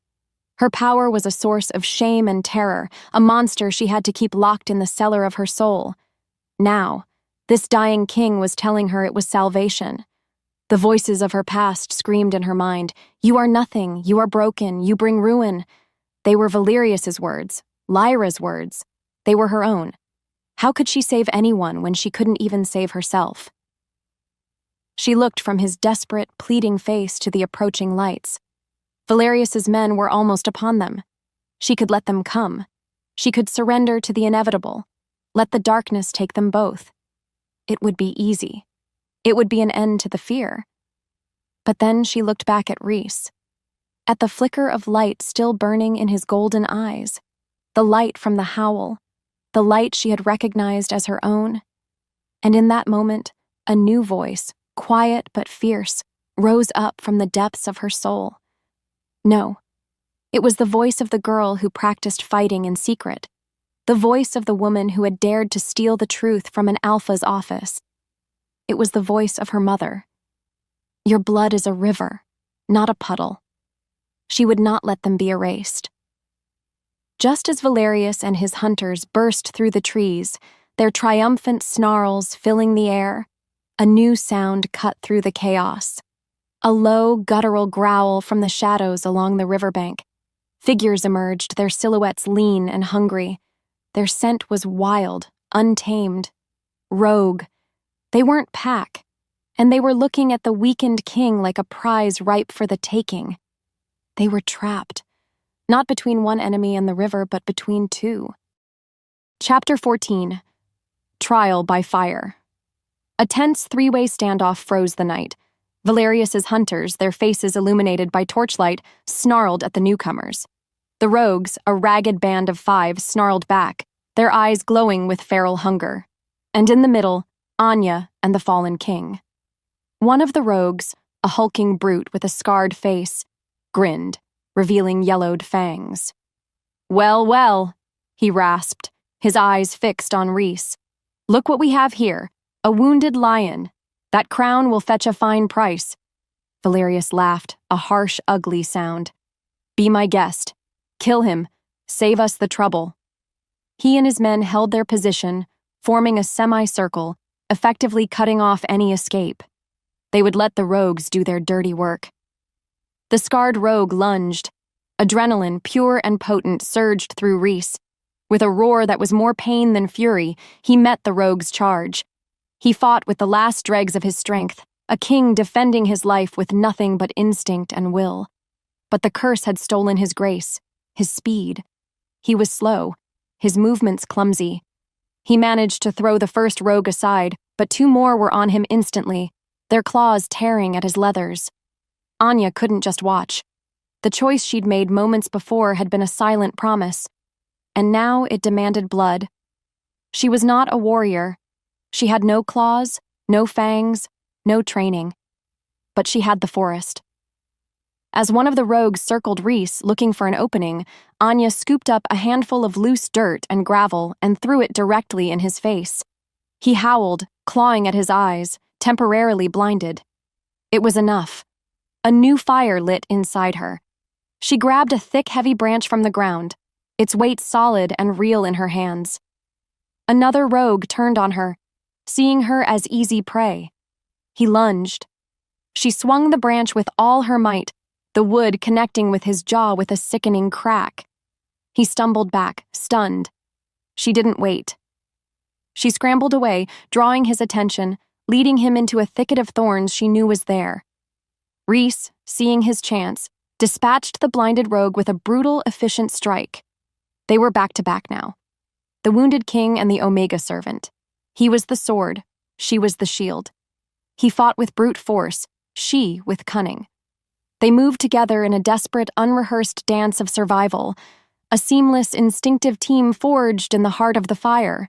Her power was a source of shame and terror, a monster she had to keep locked in the cellar of her soul. Now, this dying king was telling her it was salvation. The voices of her past screamed in her mind, "You are nothing, you are broken, you bring ruin." They were Valerius's words, Lyra's words. They were her own. How could she save anyone when she couldn't even save herself? She looked from his desperate, pleading face to the approaching lights. Valerius's men were almost upon them. She could let them come. She could surrender to the inevitable. Let the darkness take them both. It would be easy. It would be an end to the fear. But then she looked back at Rhys, at the flicker of light still burning in his golden eyes, the light from the howl, the light she had recognized as her own. And in that moment, a new voice, quiet but fierce, rose up from the depths of her soul. No, it was the voice of the girl who practiced fighting in secret, the voice of the woman who had dared to steal the truth from an alpha's office. It was the voice of her mother. Your blood is a river, not a puddle. She would not let them be erased. Just as Valerius and his hunters burst through the trees, their triumphant snarls filling the air, a new sound cut through the chaos. A low, guttural growl from the shadows along the riverbank. Figures emerged, their silhouettes lean and hungry. Their scent was wild, untamed, rogue. They weren't pack, and they were looking at the weakened king like a prize ripe for the taking. They were trapped, not between one enemy and the river, but between two. Chapter 14. Trial by Fire. A tense three-way standoff froze the night. Valerius's hunters, their faces illuminated by torchlight, snarled at the newcomers. The rogues, a ragged band of 5, snarled back, their eyes glowing with feral hunger. And in the middle, Anya and the fallen king. One of the rogues, a hulking brute with a scarred face, grinned, revealing yellowed fangs. "Well, well," he rasped, his eyes fixed on Rhys. "Look what we have here, a wounded lion. That crown will fetch a fine price." Valerius laughed, a harsh, ugly sound. "Be my guest. Kill him. Save us the trouble." He and his men held their position, forming a semicircle, effectively cutting off any escape. They would let the rogues do their dirty work. The scarred rogue lunged. Adrenaline, pure and potent, surged through Rhys. With a roar that was more pain than fury, he met the rogue's charge. He fought with the last dregs of his strength, a king defending his life with nothing but instinct and will. But the curse had stolen his grace, his speed. He was slow, his movements clumsy. He managed to throw the first rogue aside, but 2 more were on him instantly, their claws tearing at his leathers. Anya couldn't just watch. The choice she'd made moments before had been a silent promise, and now it demanded blood. She was not a warrior. She had no claws, no fangs, no training. But she had the forest. As one of the rogues circled Rhys, looking for an opening, Anya scooped up a handful of loose dirt and gravel and threw it directly in his face. He howled, clawing at his eyes, temporarily blinded. It was enough. A new fire lit inside her. She grabbed a thick, heavy branch from the ground, its weight solid and real in her hands. Another rogue turned on her, seeing her as easy prey. He lunged. She swung the branch with all her might, the wood connecting with his jaw with a sickening crack. He stumbled back, stunned. She didn't wait. She scrambled away, drawing his attention, leading him into a thicket of thorns she knew was there. Rhys, seeing his chance, dispatched the blinded rogue with a brutal, efficient strike. They were back to back now. The wounded king and the Omega servant. He was the sword, she was the shield. He fought with brute force, she with cunning. They moved together in a desperate, unrehearsed dance of survival, a seamless, instinctive team forged in the heart of the fire.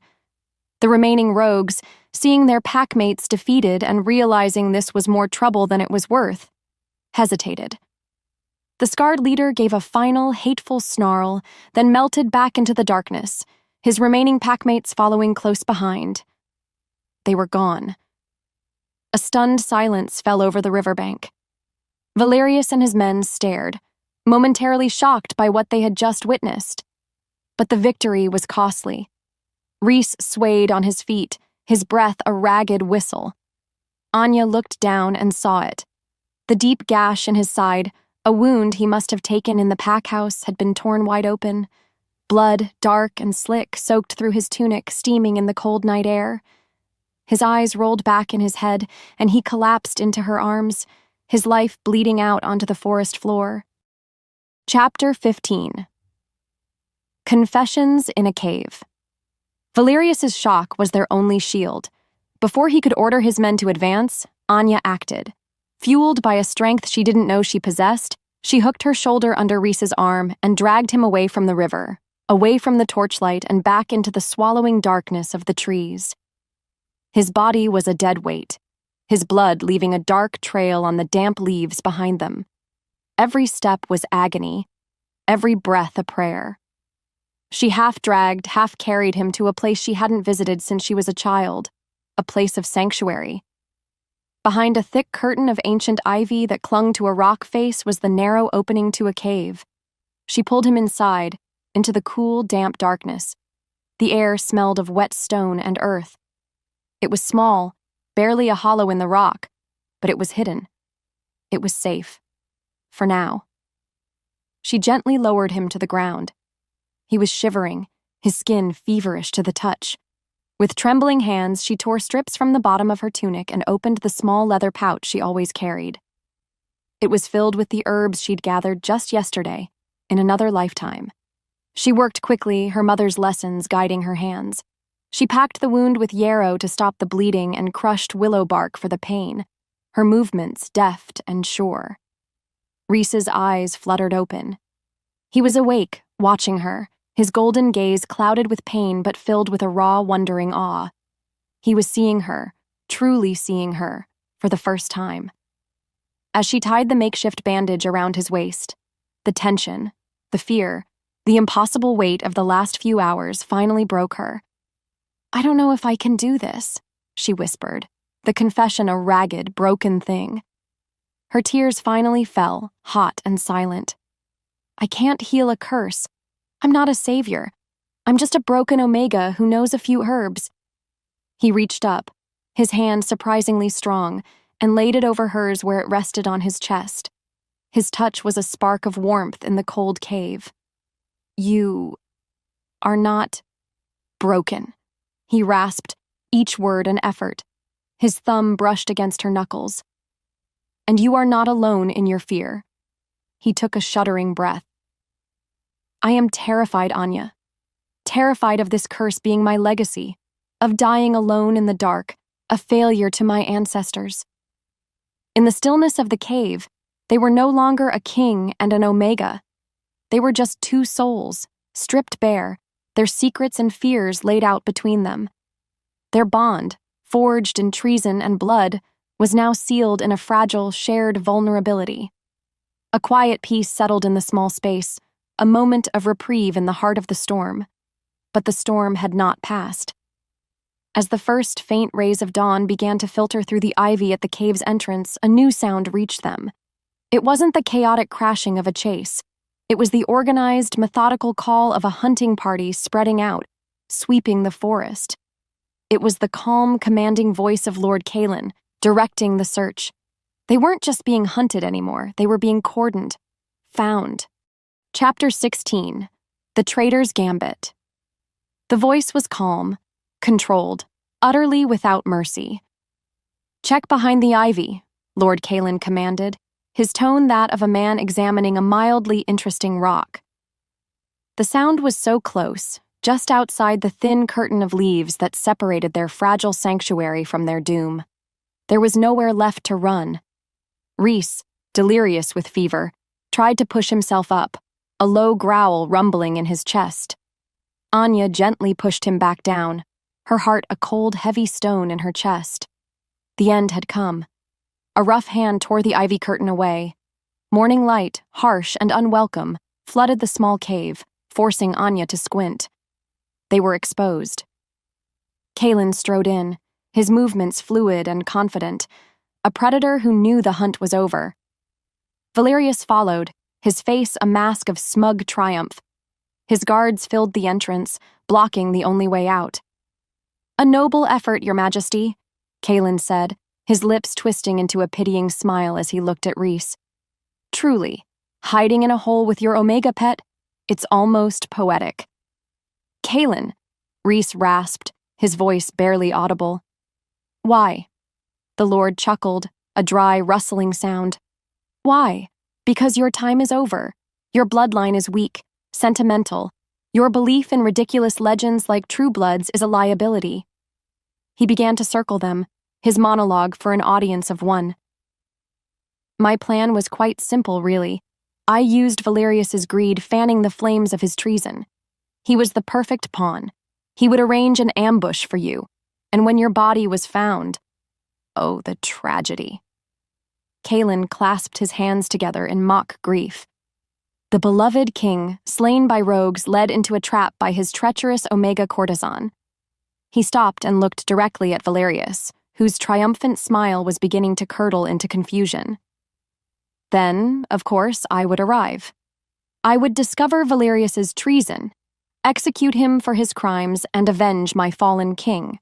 The remaining rogues, seeing their packmates defeated and realizing this was more trouble than it was worth, hesitated. The scarred leader gave a final, hateful snarl, then melted back into the darkness, his remaining packmates following close behind. They were gone. A stunned silence fell over the riverbank. Valerius and his men stared, momentarily shocked by what they had just witnessed. But the victory was costly. Rhys swayed on his feet, his breath a ragged whistle. Anya looked down and saw it. The deep gash in his side, a wound he must have taken in the pack house, had been torn wide open. Blood, dark and slick, soaked through his tunic, steaming in the cold night air. His eyes rolled back in his head, and he collapsed into her arms, his life bleeding out onto the forest floor. Chapter 15. Confessions in a Cave. Valerius's shock was their only shield. Before he could order his men to advance, Anya acted. Fueled by a strength she didn't know she possessed, she hooked her shoulder under Rhys's arm and dragged him away from the river, away from the torchlight and back into the swallowing darkness of the trees. His body was a dead weight, his blood leaving a dark trail on the damp leaves behind them. Every step was agony, every breath a prayer. She half-dragged, half-carried him to a place she hadn't visited since she was a child, a place of sanctuary. Behind a thick curtain of ancient ivy that clung to a rock face was the narrow opening to a cave. She pulled him inside, into the cool, damp darkness. The air smelled of wet stone and earth. It was small, barely a hollow in the rock, but it was hidden. It was safe. For now. She gently lowered him to the ground. He was shivering, his skin feverish to the touch. With trembling hands, she tore strips from the bottom of her tunic and opened the small leather pouch she always carried. It was filled with the herbs she'd gathered just yesterday, in another lifetime. She worked quickly, her mother's lessons guiding her hands. She packed the wound with yarrow to stop the bleeding and crushed willow bark for the pain, her movements deft and sure. Rhys's eyes fluttered open. He was awake, watching her, his golden gaze clouded with pain but filled with a raw, wondering awe. He was seeing her, truly seeing her, for the first time. As she tied the makeshift bandage around his waist, the tension, the fear, the impossible weight of the last few hours finally broke her. "I don't know if I can do this," she whispered, the confession a ragged, broken thing. Her tears finally fell, hot and silent. "I can't heal a curse. I'm not a savior. I'm just a broken Omega who knows a few herbs." He reached up, his hand surprisingly strong, and laid it over hers where it rested on his chest. His touch was a spark of warmth in the cold cave. "You are not broken," he rasped, each word an effort. His thumb brushed against her knuckles. "And you are not alone in your fear." He took a shuddering breath. "I am terrified, Anya. Terrified of this curse being my legacy, of dying alone in the dark, a failure to my ancestors." In the stillness of the cave, they were no longer a king and an Omega. They were just two souls, stripped bare, their secrets and fears laid out between them. Their bond, forged in treason and blood, was now sealed in a fragile, shared vulnerability. A quiet peace settled in the small space, a moment of reprieve in the heart of the storm. But the storm had not passed. As the first faint rays of dawn began to filter through the ivy at the cave's entrance, a new sound reached them. It wasn't the chaotic crashing of a chase. It was the organized, methodical call of a hunting party spreading out, sweeping the forest. It was the calm, commanding voice of Lord Kalen, directing the search. They weren't just being hunted anymore, they were being cordoned, found. Chapter 16. The Traitor's Gambit. The voice was calm, controlled, utterly without mercy. "Check behind the ivy," Lord Kalen commanded, his tone that of a man examining a mildly interesting rock. The sound was so close, just outside the thin curtain of leaves that separated their fragile sanctuary from their doom. There was nowhere left to run. Rhys, delirious with fever, tried to push himself up, a low growl rumbling in his chest. Anya gently pushed him back down, her heart a cold, heavy stone in her chest. The end had come. A rough hand tore the ivy curtain away. Morning light, harsh and unwelcome, flooded the small cave, forcing Anya to squint. They were exposed. Kalen strode in, his movements fluid and confident, a predator who knew the hunt was over. Valerius followed, his face a mask of smug triumph. His guards filled the entrance, blocking the only way out. "A noble effort, Your Majesty," Kalen said, his lips twisting into a pitying smile as he looked at Rhys. "Truly, hiding in a hole with your Omega pet, it's almost poetic." "Kalen," Rhys rasped, his voice barely audible. "Why?" The Lord chuckled, a dry, rustling sound. "Why? Because your time is over. Your bloodline is weak, sentimental. Your belief in ridiculous legends like True Bloods is a liability." He began to circle them, his monologue for an audience of one. "My plan was quite simple, really. I used Valerius's greed fanning the flames of his treason. He was the perfect pawn. He would arrange an ambush for you, and when your body was found— oh, the tragedy." Kalen clasped his hands together in mock grief. The beloved king, slain by rogues, led into a trap by his treacherous Omega courtesan. He stopped and looked directly at Valerius, whose triumphant smile was beginning to curdle into confusion. Then, of course, I would arrive. I would discover Valerius's treason, execute him for his crimes, and avenge my fallen king.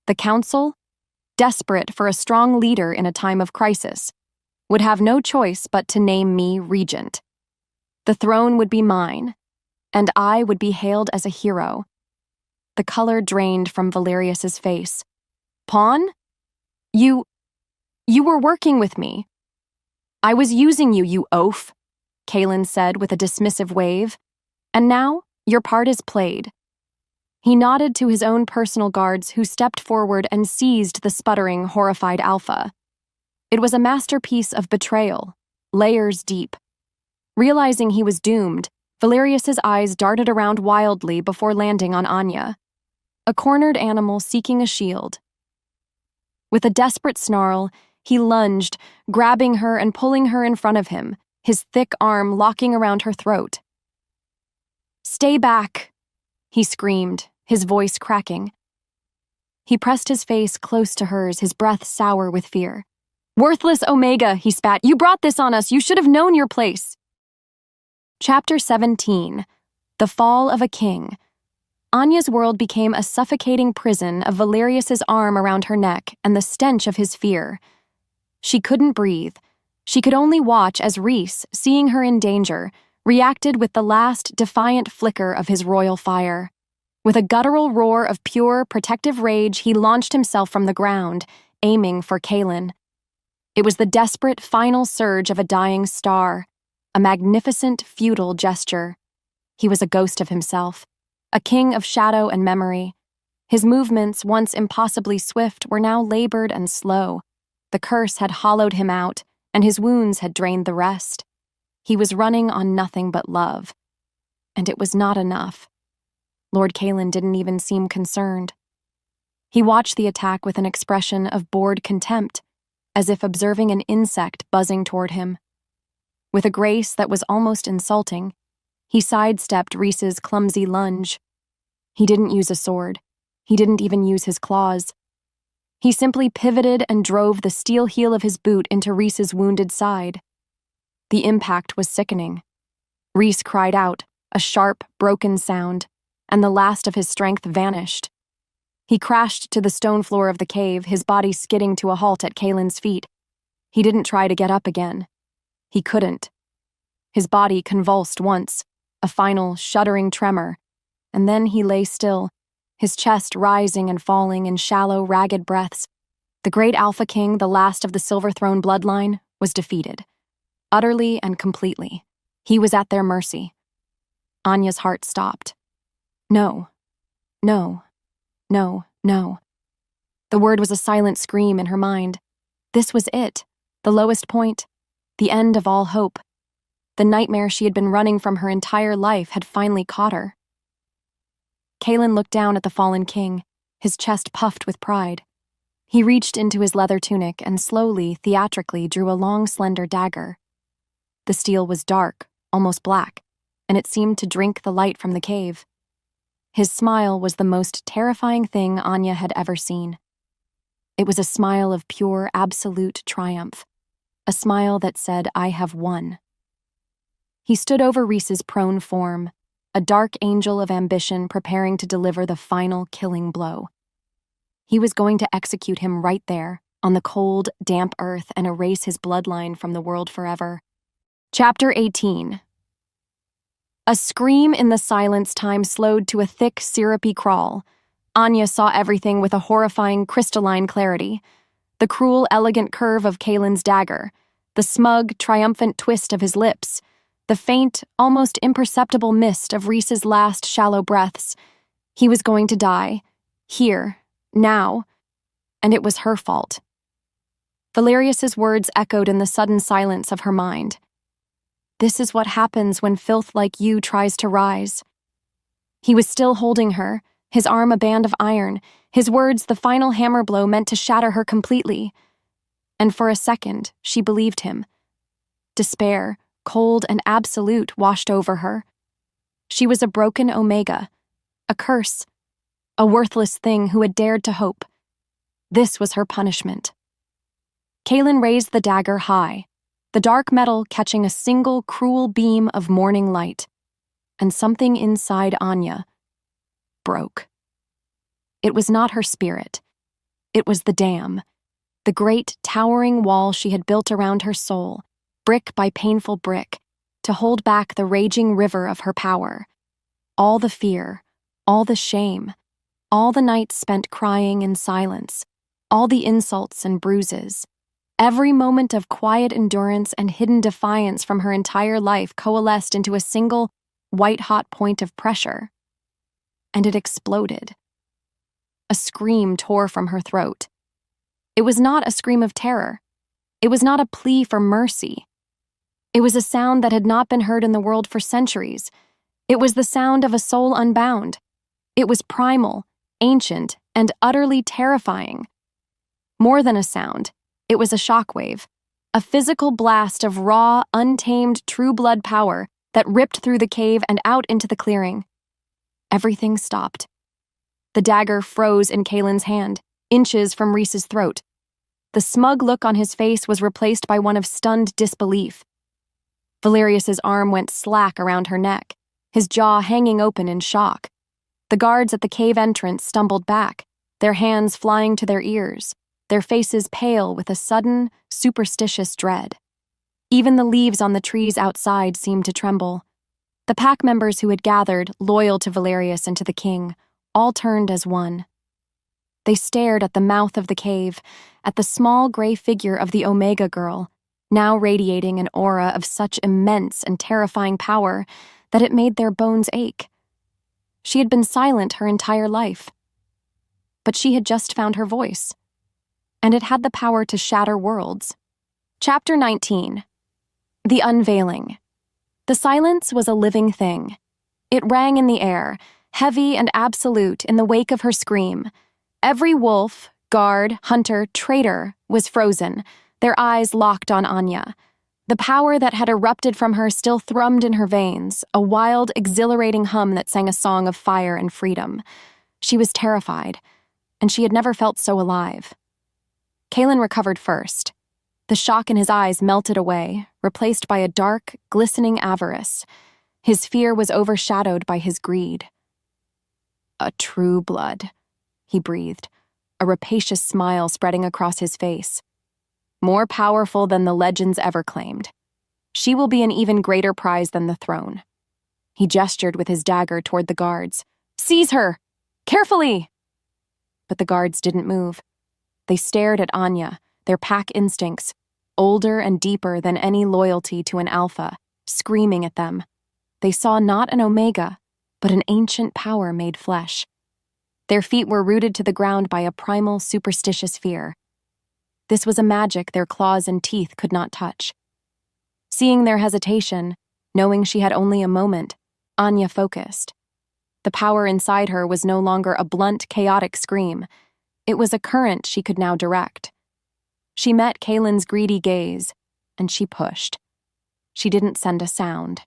The council, desperate for a strong leader in a time of crisis, would have no choice but to name me regent. The throne would be mine, and I would be hailed as a hero. The color drained from Valerius's face. "Pawn? You were working with me." "I was using you, you oaf," Kalen said with a dismissive wave. "And now, your part is played." He nodded to his own personal guards, who stepped forward and seized the sputtering, horrified alpha. It was a masterpiece of betrayal, layers deep. Realizing he was doomed, Valerius's eyes darted around wildly before landing on Anya, a cornered animal seeking a shield. With a desperate snarl, he lunged, grabbing her and pulling her in front of him, his thick arm locking around her throat. "Stay back," he screamed, his voice cracking. He pressed his face close to hers, his breath sour with fear. "Worthless Omega," he spat. "You brought this on us. You should have known your place." Chapter 17. The Fall of a King. Anya's world became a suffocating prison of Valerius's arm around her neck and the stench of his fear. She couldn't breathe. She could only watch as Rhys, seeing her in danger, reacted with the last defiant flicker of his royal fire. With a guttural roar of pure, protective rage, he launched himself from the ground, aiming for Kalen. It was the desperate final surge of a dying star, a magnificent, futile gesture. He was a ghost of himself, a king of shadow and memory. His movements, once impossibly swift, were now labored and slow. The curse had hollowed him out, and his wounds had drained the rest. He was running on nothing but love. And it was not enough. Lord Kalen didn't even seem concerned. He watched the attack with an expression of bored contempt, as if observing an insect buzzing toward him. With a grace that was almost insulting, he sidestepped Rhys's clumsy lunge. He didn't use a sword. He didn't even use his claws. He simply pivoted and drove the steel heel of his boot into Rhys's wounded side. The impact was sickening. Rhys cried out, a sharp, broken sound, and the last of his strength vanished. He crashed to the stone floor of the cave, his body skidding to a halt at Kalen's feet. He didn't try to get up again. He couldn't. His body convulsed once, a final, shuddering tremor, and then he lay still, his chest rising and falling in shallow, ragged breaths. The great Alpha King, the last of the Silver Throne bloodline, was defeated. Utterly and completely. He was at their mercy. Anya's heart stopped. No. No. No. No. The word was a silent scream in her mind. This was it, the lowest point, the end of all hope. The nightmare she had been running from her entire life had finally caught her. Kalen looked down at the fallen king, his chest puffed with pride. He reached into his leather tunic and slowly, theatrically drew a long, slender dagger. The steel was dark, almost black, and it seemed to drink the light from the cave. His smile was the most terrifying thing Anya had ever seen. It was a smile of pure, absolute triumph, a smile that said, "I have won." He stood over Rhys's prone form, a dark angel of ambition preparing to deliver the final killing blow. He was going to execute him right there, on the cold, damp earth, and erase his bloodline from the world forever. Chapter 18. A scream in the silence time slowed to a thick, syrupy crawl. Anya saw everything with a horrifying, crystalline clarity. The cruel, elegant curve of Kaelin's dagger, the smug, triumphant twist of his lips, the faint, almost imperceptible mist of Rhys's last shallow breaths. He was going to die. Here. Now. And it was her fault. Valerius's words echoed in the sudden silence of her mind. This is what happens when filth like you tries to rise. He was still holding her, his arm a band of iron, his words the final hammer blow meant to shatter her completely. And for a second, she believed him. Despair, cold and absolute, washed over her. She was a broken Omega, a curse, a worthless thing who had dared to hope. This was her punishment. Kaelin raised the dagger high, the dark metal catching a single cruel beam of morning light, and something inside Anya broke. It was not her spirit. It was the dam, the great towering wall she had built around her soul, brick by painful brick, to hold back the raging river of her power. All the fear, all the shame, all the nights spent crying in silence, all the insults and bruises, every moment of quiet endurance and hidden defiance from her entire life coalesced into a single, white-hot point of pressure. And it exploded. A scream tore from her throat. It was not a scream of terror. It was not a plea for mercy. It was a sound that had not been heard in the world for centuries. It was the sound of a soul unbound. It was primal, ancient, and utterly terrifying. More than a sound, it was a shockwave, a physical blast of raw, untamed, true blood power that ripped through the cave and out into the clearing. Everything stopped. The dagger froze in Kaelin's hand, inches from Rhys's throat. The smug look on his face was replaced by one of stunned disbelief. Valerius's arm went slack around her neck, his jaw hanging open in shock. The guards at the cave entrance stumbled back, their hands flying to their ears, their faces pale with a sudden, superstitious dread. Even the leaves on the trees outside seemed to tremble. The pack members who had gathered, loyal to Valerius and to the king, all turned as one. They stared at the mouth of the cave, at the small gray figure of the Omega girl, now radiating an aura of such immense and terrifying power that it made their bones ache. She had been silent her entire life. But she had just found her voice, and it had the power to shatter worlds. Chapter 19. The Unveiling. The silence was a living thing. It rang in the air, heavy and absolute in the wake of her scream. Every wolf, guard, hunter, traitor was frozen, their eyes locked on Anya. The power that had erupted from her still thrummed in her veins, a wild, exhilarating hum that sang a song of fire and freedom. She was terrified, and she had never felt so alive. Kaelin recovered first. The shock in his eyes melted away, replaced by a dark, glistening avarice. His fear was overshadowed by his greed. "A true blood," he breathed, a rapacious smile spreading across his face. "More powerful than the legends ever claimed. She will be an even greater prize than the throne." He gestured with his dagger toward the guards. "Seize her! Carefully!" But the guards didn't move. They stared at Anya, their pack instincts, older and deeper than any loyalty to an alpha, screaming at them. They saw not an Omega, but an ancient power made flesh. Their feet were rooted to the ground by a primal, superstitious fear. This was a magic their claws and teeth could not touch. Seeing their hesitation, knowing she had only a moment, Anya focused. The power inside her was no longer a blunt, chaotic scream. It was a current she could now direct. She met Kaylin's greedy gaze, and she pushed. She didn't send a sound.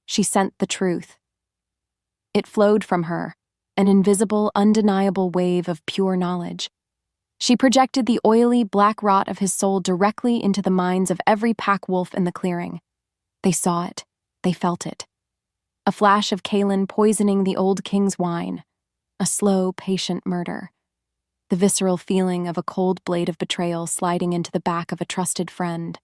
She sent the truth. It flowed from her, an invisible, undeniable wave of pure knowledge. She projected the oily, black rot of his soul directly into the minds of every pack wolf in the clearing. They saw it. They felt it. A flash of Kaylin poisoning the old king's wine. A slow, patient murder. The visceral feeling of a cold blade of betrayal sliding into the back of a trusted friend.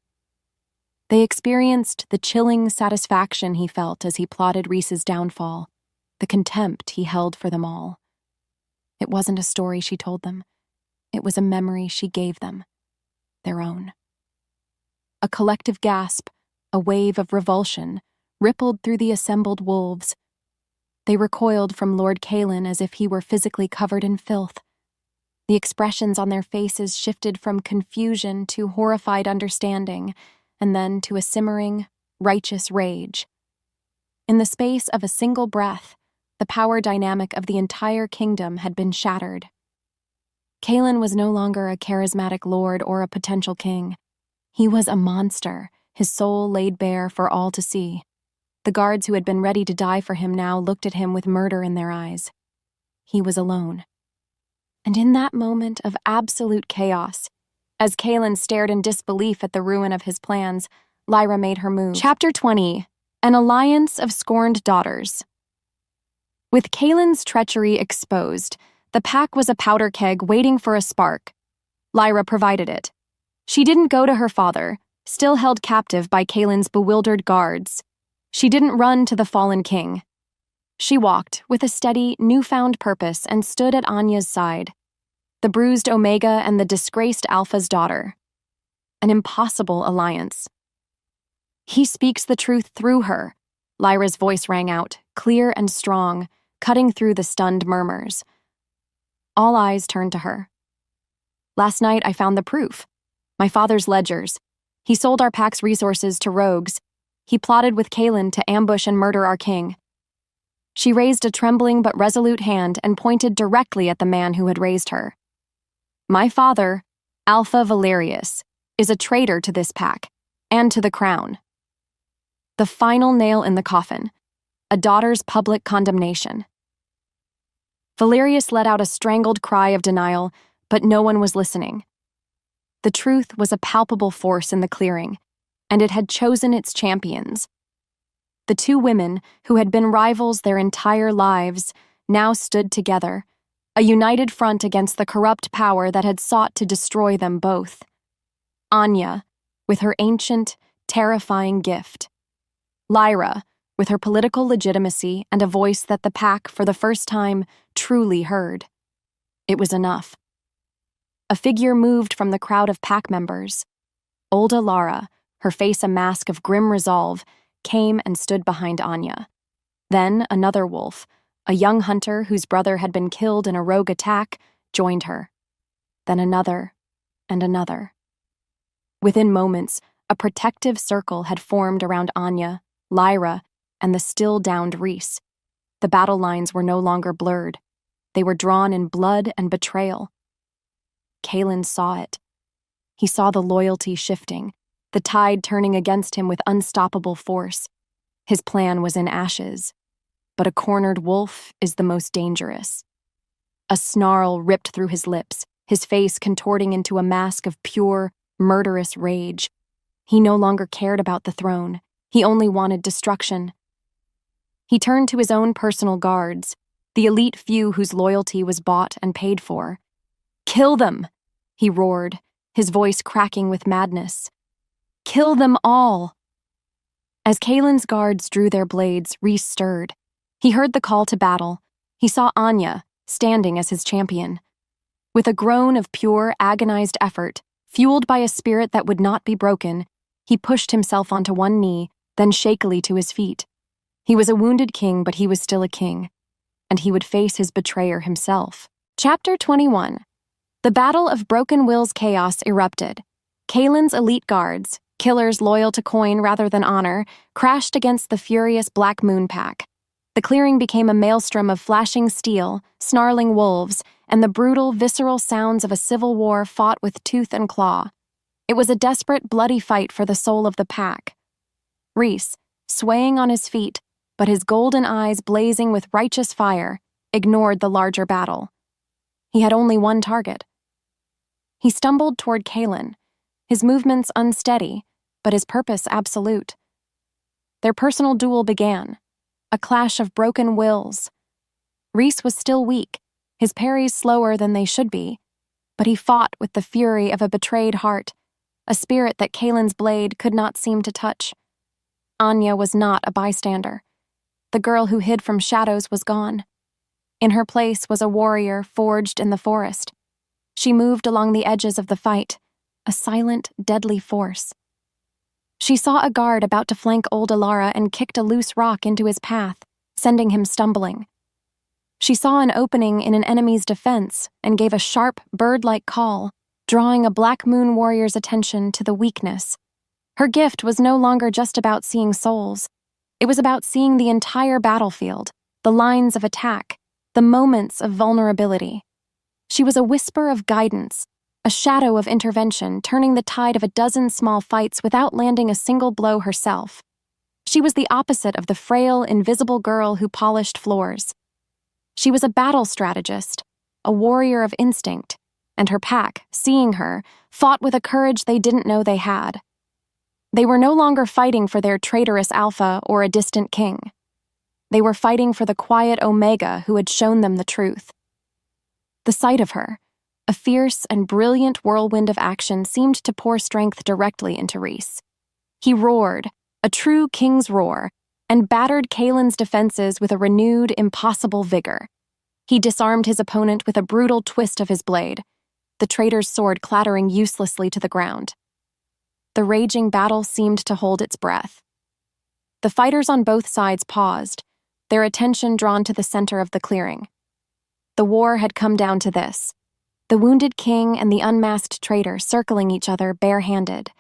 They experienced the chilling satisfaction he felt as he plotted Rhys's downfall, the contempt he held for them all. It wasn't a story she told them. It was a memory she gave them, their own. A collective gasp, a wave of revulsion, rippled through the assembled wolves. They recoiled from Lord Kaylin as if he were physically covered in filth. The expressions on their faces shifted from confusion to horrified understanding, and then to a simmering, righteous rage. In the space of a single breath, the power dynamic of the entire kingdom had been shattered. Kaylin was no longer a charismatic lord or a potential king. He was a monster, his soul laid bare for all to see. The guards who had been ready to die for him now looked at him with murder in their eyes. He was alone. And in that moment of absolute chaos, as Kaylin stared in disbelief at the ruin of his plans, Lyra made her move. Chapter 20. An Alliance of Scorned Daughters. With Kaylin's treachery exposed, the pack was a powder keg waiting for a spark. Lyra provided it. She didn't go to her father, still held captive by Kaylin's bewildered guards. She didn't run to the fallen king. She walked with a steady, newfound purpose and stood at Anya's side, the bruised Omega and the disgraced Alpha's daughter. An impossible alliance. He speaks the truth through her, Lyra's voice rang out, clear and strong, cutting through the stunned murmurs. All eyes turned to her. Last night I found the proof. My father's ledgers. He sold our pack's resources to rogues. He plotted with Kaylin to ambush and murder our king. She raised a trembling but resolute hand and pointed directly at the man who had raised her. My father, Alpha Valerius, is a traitor to this pack, and to the crown. The final nail in the coffin, a daughter's public condemnation. Valerius let out a strangled cry of denial, but no one was listening. The truth was a palpable force in the clearing, and it had chosen its champions. The two women, who had been rivals their entire lives, now stood together, a united front against the corrupt power that had sought to destroy them both. Anya, with her ancient, terrifying gift. Lyra, with her political legitimacy and a voice that the pack, for the first time, truly heard. It was enough. A figure moved from the crowd of pack members. Olda Lara, her face a mask of grim resolve, came and stood behind Anya. Then another wolf, a young hunter whose brother had been killed in a rogue attack, joined her. Then another, and another. Within moments, a protective circle had formed around Anya, Lyra, and the still-downed Rhys. The battle lines were no longer blurred. They were drawn in blood and betrayal. Kaylin saw it. He saw the loyalty shifting, the tide turning against him with unstoppable force. His plan was in ashes. But a cornered wolf is the most dangerous. A snarl ripped through his lips, his face contorting into a mask of pure, murderous rage. He no longer cared about the throne. He only wanted destruction. He turned to his own personal guards, the elite few whose loyalty was bought and paid for. Kill them, he roared, his voice cracking with madness. Kill them all. As Kaylin's guards drew their blades, Rhys stirred. He heard the call to battle. He saw Anya, standing as his champion. With a groan of pure, agonized effort, fueled by a spirit that would not be broken, he pushed himself onto one knee, then shakily to his feet. He was a wounded king, but he was still a king, and he would face his betrayer himself. Chapter 21. The Battle of Broken Will's chaos erupted. Kaylin's elite guards, killers loyal to coin rather than honor, crashed against the furious Black Moon pack. The clearing became a maelstrom of flashing steel, snarling wolves, and the brutal, visceral sounds of a civil war fought with tooth and claw. It was a desperate, bloody fight for the soul of the pack. Rhys, swaying on his feet, but his golden eyes blazing with righteous fire, ignored the larger battle. He had only one target. He stumbled toward Kaelin, his movements unsteady, but his purpose absolute. Their personal duel began, a clash of broken wills. Rhys was still weak, his parries slower than they should be, but he fought with the fury of a betrayed heart, a spirit that Kaelin's blade could not seem to touch. Anya was not a bystander. The girl who hid from shadows was gone. In her place was a warrior forged in the forest. She moved along the edges of the fight, a silent, deadly force. She saw a guard about to flank old Alara and kicked a loose rock into his path, sending him stumbling. She saw an opening in an enemy's defense and gave a sharp, bird-like call, drawing a Black Moon warrior's attention to the weakness. Her gift was no longer just about seeing souls. It was about seeing the entire battlefield, the lines of attack, the moments of vulnerability. She was a whisper of guidance, a shadow of intervention, turning the tide of a dozen small fights without landing a single blow herself. She was the opposite of the frail, invisible girl who polished floors. She was a battle strategist, a warrior of instinct, and her pack, seeing her, fought with a courage they didn't know they had. They were no longer fighting for their traitorous alpha or a distant king. They were fighting for the quiet Omega who had shown them the truth. The sight of her, a fierce and brilliant whirlwind of action, seemed to pour strength directly into Rhys. He roared, a true king's roar, and battered Kaelin's defenses with a renewed, impossible vigor. He disarmed his opponent with a brutal twist of his blade, the traitor's sword clattering uselessly to the ground. The raging battle seemed to hold its breath. The fighters on both sides paused, their attention drawn to the center of the clearing. The war had come down to this: the wounded king and the unmasked traitor circling each other barehanded.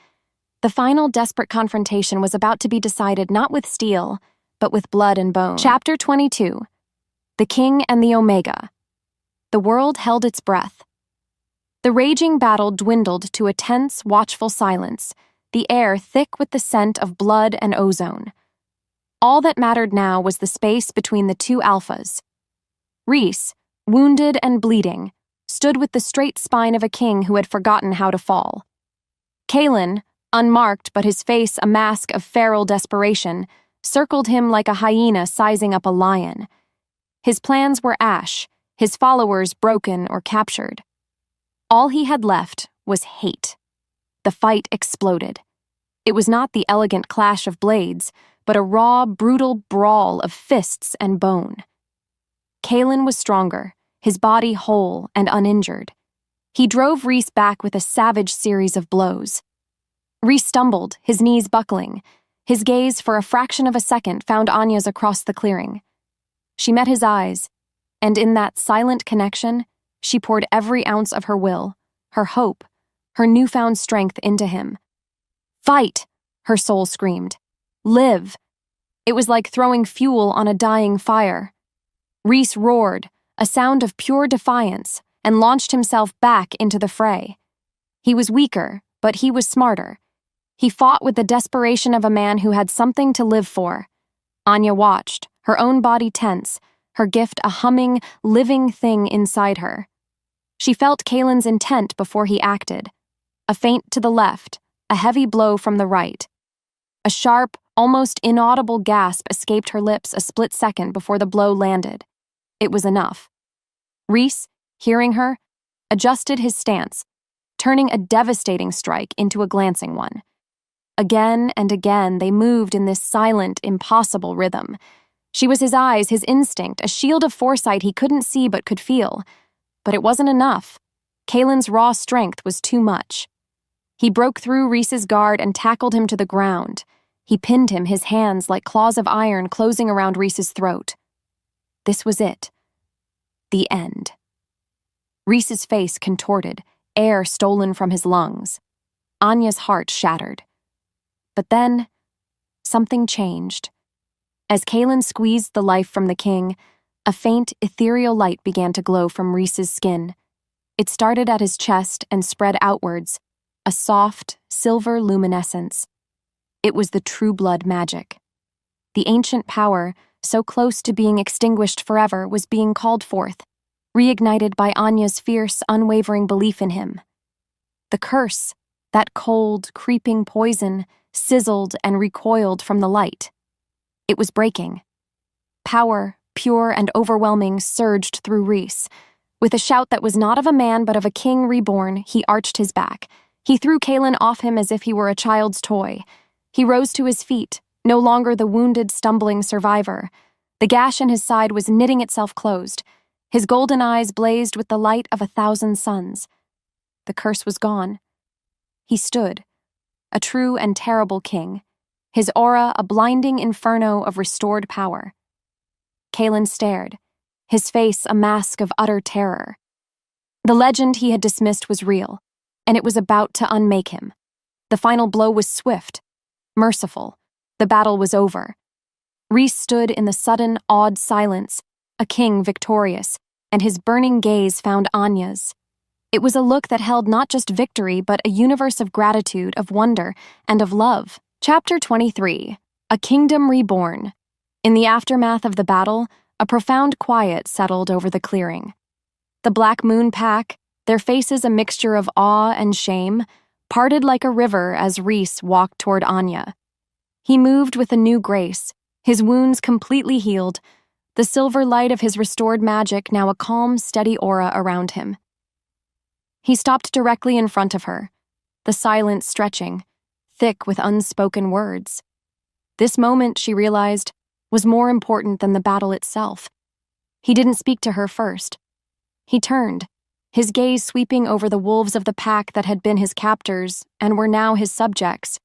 The final desperate confrontation was about to be decided not with steel, but with blood and bone. Chapter 22. The King and the Omega. The world held its breath. The raging battle dwindled to a tense, watchful silence, the air thick with the scent of blood and ozone. All that mattered now was the space between the two alphas. Rhys, wounded and bleeding, stood with the straight spine of a king who had forgotten how to fall. Kaelin, unmarked but his face a mask of feral desperation, circled him like a hyena sizing up a lion. His plans were ash, his followers broken or captured. All he had left was hate. The fight exploded. It was not the elegant clash of blades, but a raw, brutal brawl of fists and bone. Kaelin was stronger, his body whole and uninjured. He drove Rhys back with a savage series of blows. Rhys stumbled, his knees buckling. His gaze, for a fraction of a second, found Anya's across the clearing. She met his eyes, and in that silent connection, she poured every ounce of her will, her hope, her newfound strength into him. "Fight!" her soul screamed. "Live!" It was like throwing fuel on a dying fire. Rhys roared, a sound of pure defiance, and launched himself back into the fray. He was weaker, but he was smarter. He fought with the desperation of a man who had something to live for. Anya watched, her own body tense, her gift a humming, living thing inside her. She felt Kaelin's intent before he acted. A feint to the left, a heavy blow from the right. A sharp, almost inaudible gasp escaped her lips a split second before the blow landed. It was enough. Rhys, hearing her, adjusted his stance, turning a devastating strike into a glancing one. Again and again they moved in this silent, impossible rhythm. She was his eyes, his instinct, a shield of foresight he couldn't see but could feel. But it wasn't enough. Kaelin's raw strength was too much. He broke through Rhys's guard and tackled him to the ground. He pinned him, his hands like claws of iron closing around Rhys's throat. This was it. The end. Rhys's face contorted, air stolen from his lungs. Anya's heart shattered. But then, something changed. As Kaelin squeezed the life from the king, a faint, ethereal light began to glow from Rhys's skin. It started at his chest and spread outwards, a soft, silver luminescence. It was the true blood magic. The ancient power, so close to being extinguished forever, was being called forth, reignited by Anya's fierce, unwavering belief in him. The curse, that cold, creeping poison, sizzled and recoiled from the light. It was breaking. Power, pure and overwhelming, surged through Rhys. With a shout that was not of a man but of a king reborn, he arched his back. He threw Kaelin off him as if he were a child's toy. He rose to his feet, no longer the wounded, stumbling survivor. The gash in his side was knitting itself closed. His golden eyes blazed with the light of 1,000 suns. The curse was gone. He stood, a true and terrible king, his aura a blinding inferno of restored power. Kaelin stared, his face a mask of utter terror. The legend he had dismissed was real, and it was about to unmake him. The final blow was swift, merciful. The battle was over. Rhys stood in the sudden, awed silence, a king victorious, and his burning gaze found Anya's. It was a look that held not just victory, but a universe of gratitude, of wonder, and of love. Chapter 23. A Kingdom Reborn. In the aftermath of the battle, a profound quiet settled over the clearing. The Black Moon Pack, their faces a mixture of awe and shame, parted like a river as Rhys walked toward Anya. He moved with a new grace, his wounds completely healed, the silver light of his restored magic now a calm, steady aura around him. He stopped directly in front of her, the silence stretching, thick with unspoken words. This moment, she realized, was more important than the battle itself. He didn't speak to her first. He turned, his gaze sweeping over the wolves of the pack that had been his captors and were now his subjects.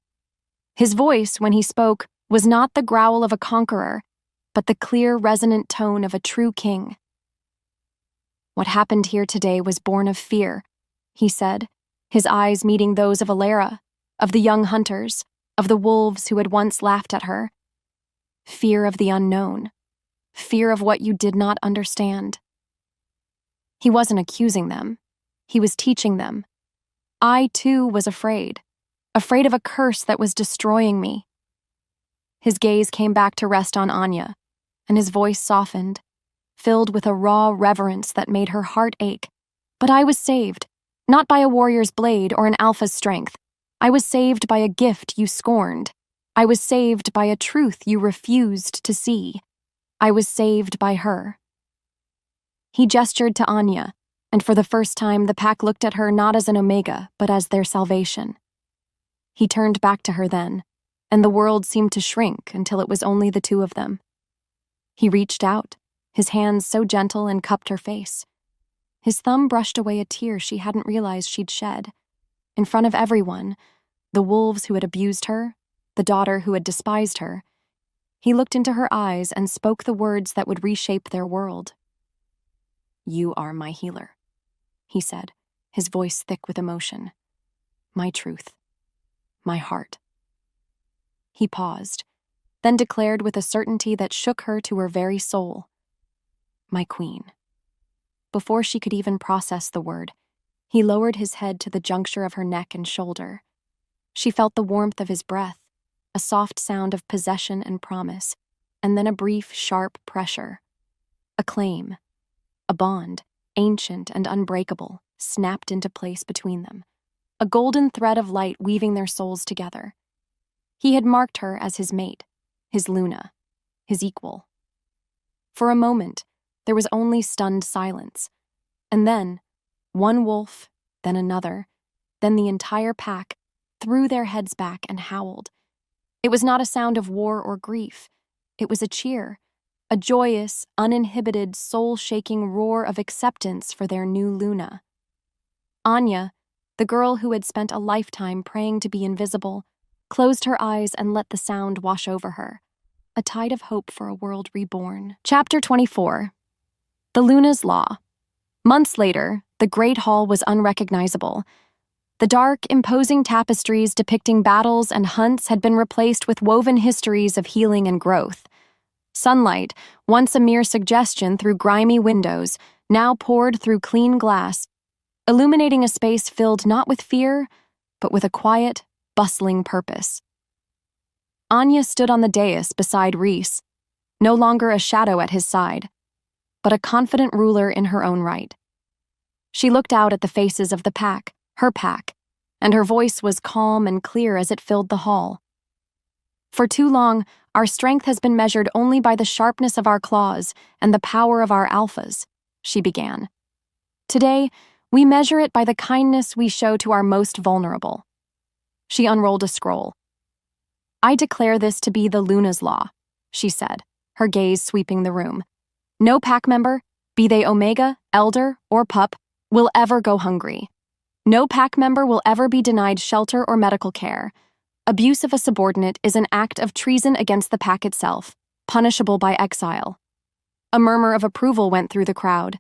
His voice, when he spoke, was not the growl of a conqueror, but the clear, resonant tone of a true king. What happened here today was born of fear, he said, his eyes meeting those of Alara, of the young hunters, of the wolves who had once laughed at her. Fear of the unknown. Fear of what you did not understand. He wasn't accusing them. He was teaching them. I, too, was afraid of a curse that was destroying me. His gaze came back to rest on Anya, and his voice softened, filled with a raw reverence that made her heart ache. But I was saved, not by a warrior's blade or an alpha's strength. I was saved by a gift you scorned. I was saved by a truth you refused to see. I was saved by her. He gestured to Anya, and for the first time the pack looked at her not as an omega, but as their salvation. He turned back to her then, and the world seemed to shrink until it was only the two of them. He reached out, his hands so gentle, and cupped her face. His thumb brushed away a tear she hadn't realized she'd shed. In front of everyone, the wolves who had abused her, the daughter who had despised her, he looked into her eyes and spoke the words that would reshape their world. "You are my healer," he said, his voice thick with emotion. "My truth. My heart." He paused, then declared with a certainty that shook her to her very soul, "My queen." Before she could even process the word, he lowered his head to the juncture of her neck and shoulder. She felt the warmth of his breath, a soft sound of possession and promise, and then a brief, sharp pressure. A claim, a bond, ancient and unbreakable, snapped into place between them, a golden thread of light weaving their souls together. He had marked her as his mate, his Luna, his equal. For a moment, there was only stunned silence, and then, one wolf, then another, then the entire pack, threw their heads back and howled. It was not a sound of war or grief. It was a cheer, a joyous, uninhibited, soul-shaking roar of acceptance for their new Luna. Anya, the girl who had spent a lifetime praying to be invisible, closed her eyes and let the sound wash over her, a tide of hope for a world reborn. Chapter 24. The Luna's Law. Months later, the Great Hall was unrecognizable. The dark, imposing tapestries depicting battles and hunts had been replaced with woven histories of healing and growth. Sunlight, once a mere suggestion through grimy windows, now poured through clean glass, illuminating a space filled not with fear, but with a quiet, bustling purpose. Anya stood on the dais beside Reese, no longer a shadow at his side, but a confident ruler in her own right. She looked out at the faces of the pack, her pack, and her voice was calm and clear as it filled the hall. For too long, our strength has been measured only by the sharpness of our claws and the power of our alphas, she began. Today, we measure it by the kindness we show to our most vulnerable. She unrolled a scroll. I declare this to be the Luna's Law, she said, her gaze sweeping the room. No pack member, be they Omega, Elder, or Pup, will ever go hungry. No pack member will ever be denied shelter or medical care. Abuse of a subordinate is an act of treason against the pack itself, punishable by exile. A murmur of approval went through the crowd.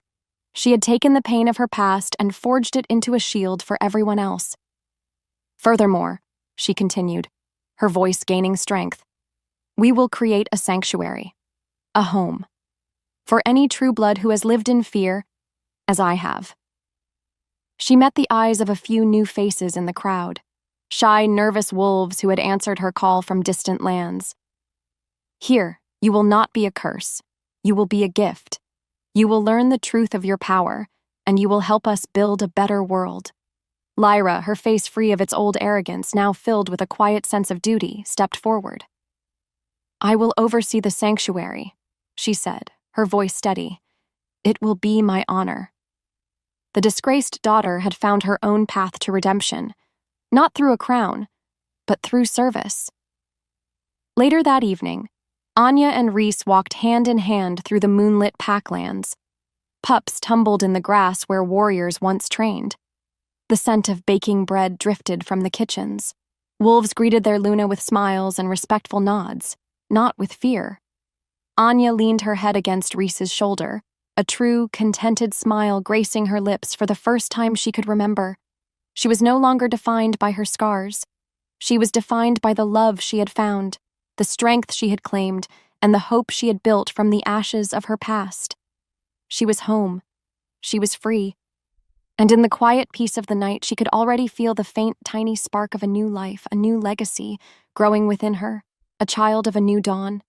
She had taken the pain of her past and forged it into a shield for everyone else. Furthermore, she continued, her voice gaining strength, we will create a sanctuary, a home, for any true blood who has lived in fear, as I have. She met the eyes of a few new faces in the crowd, shy, nervous wolves who had answered her call from distant lands. Here, you will not be a curse. You will be a gift. You will learn the truth of your power, and you will help us build a better world. Lyra, her face free of its old arrogance, now filled with a quiet sense of duty, stepped forward. I will oversee the sanctuary, she said, her voice steady. It will be my honor. The disgraced daughter had found her own path to redemption, not through a crown, but through service. Later that evening, Anya and Reese walked hand in hand through the moonlit packlands. Pups tumbled in the grass where warriors once trained. The scent of baking bread drifted from the kitchens. Wolves greeted their Luna with smiles and respectful nods, not with fear. Anya leaned her head against Reese's shoulder, a true, contented smile gracing her lips for the first time she could remember. She was no longer defined by her scars. She was defined by the love she had found, the strength she had claimed, and the hope she had built from the ashes of her past. She was home. She was free. And in the quiet peace of the night, she could already feel the faint, tiny spark of a new life, a new legacy, growing within her, a child of a new dawn.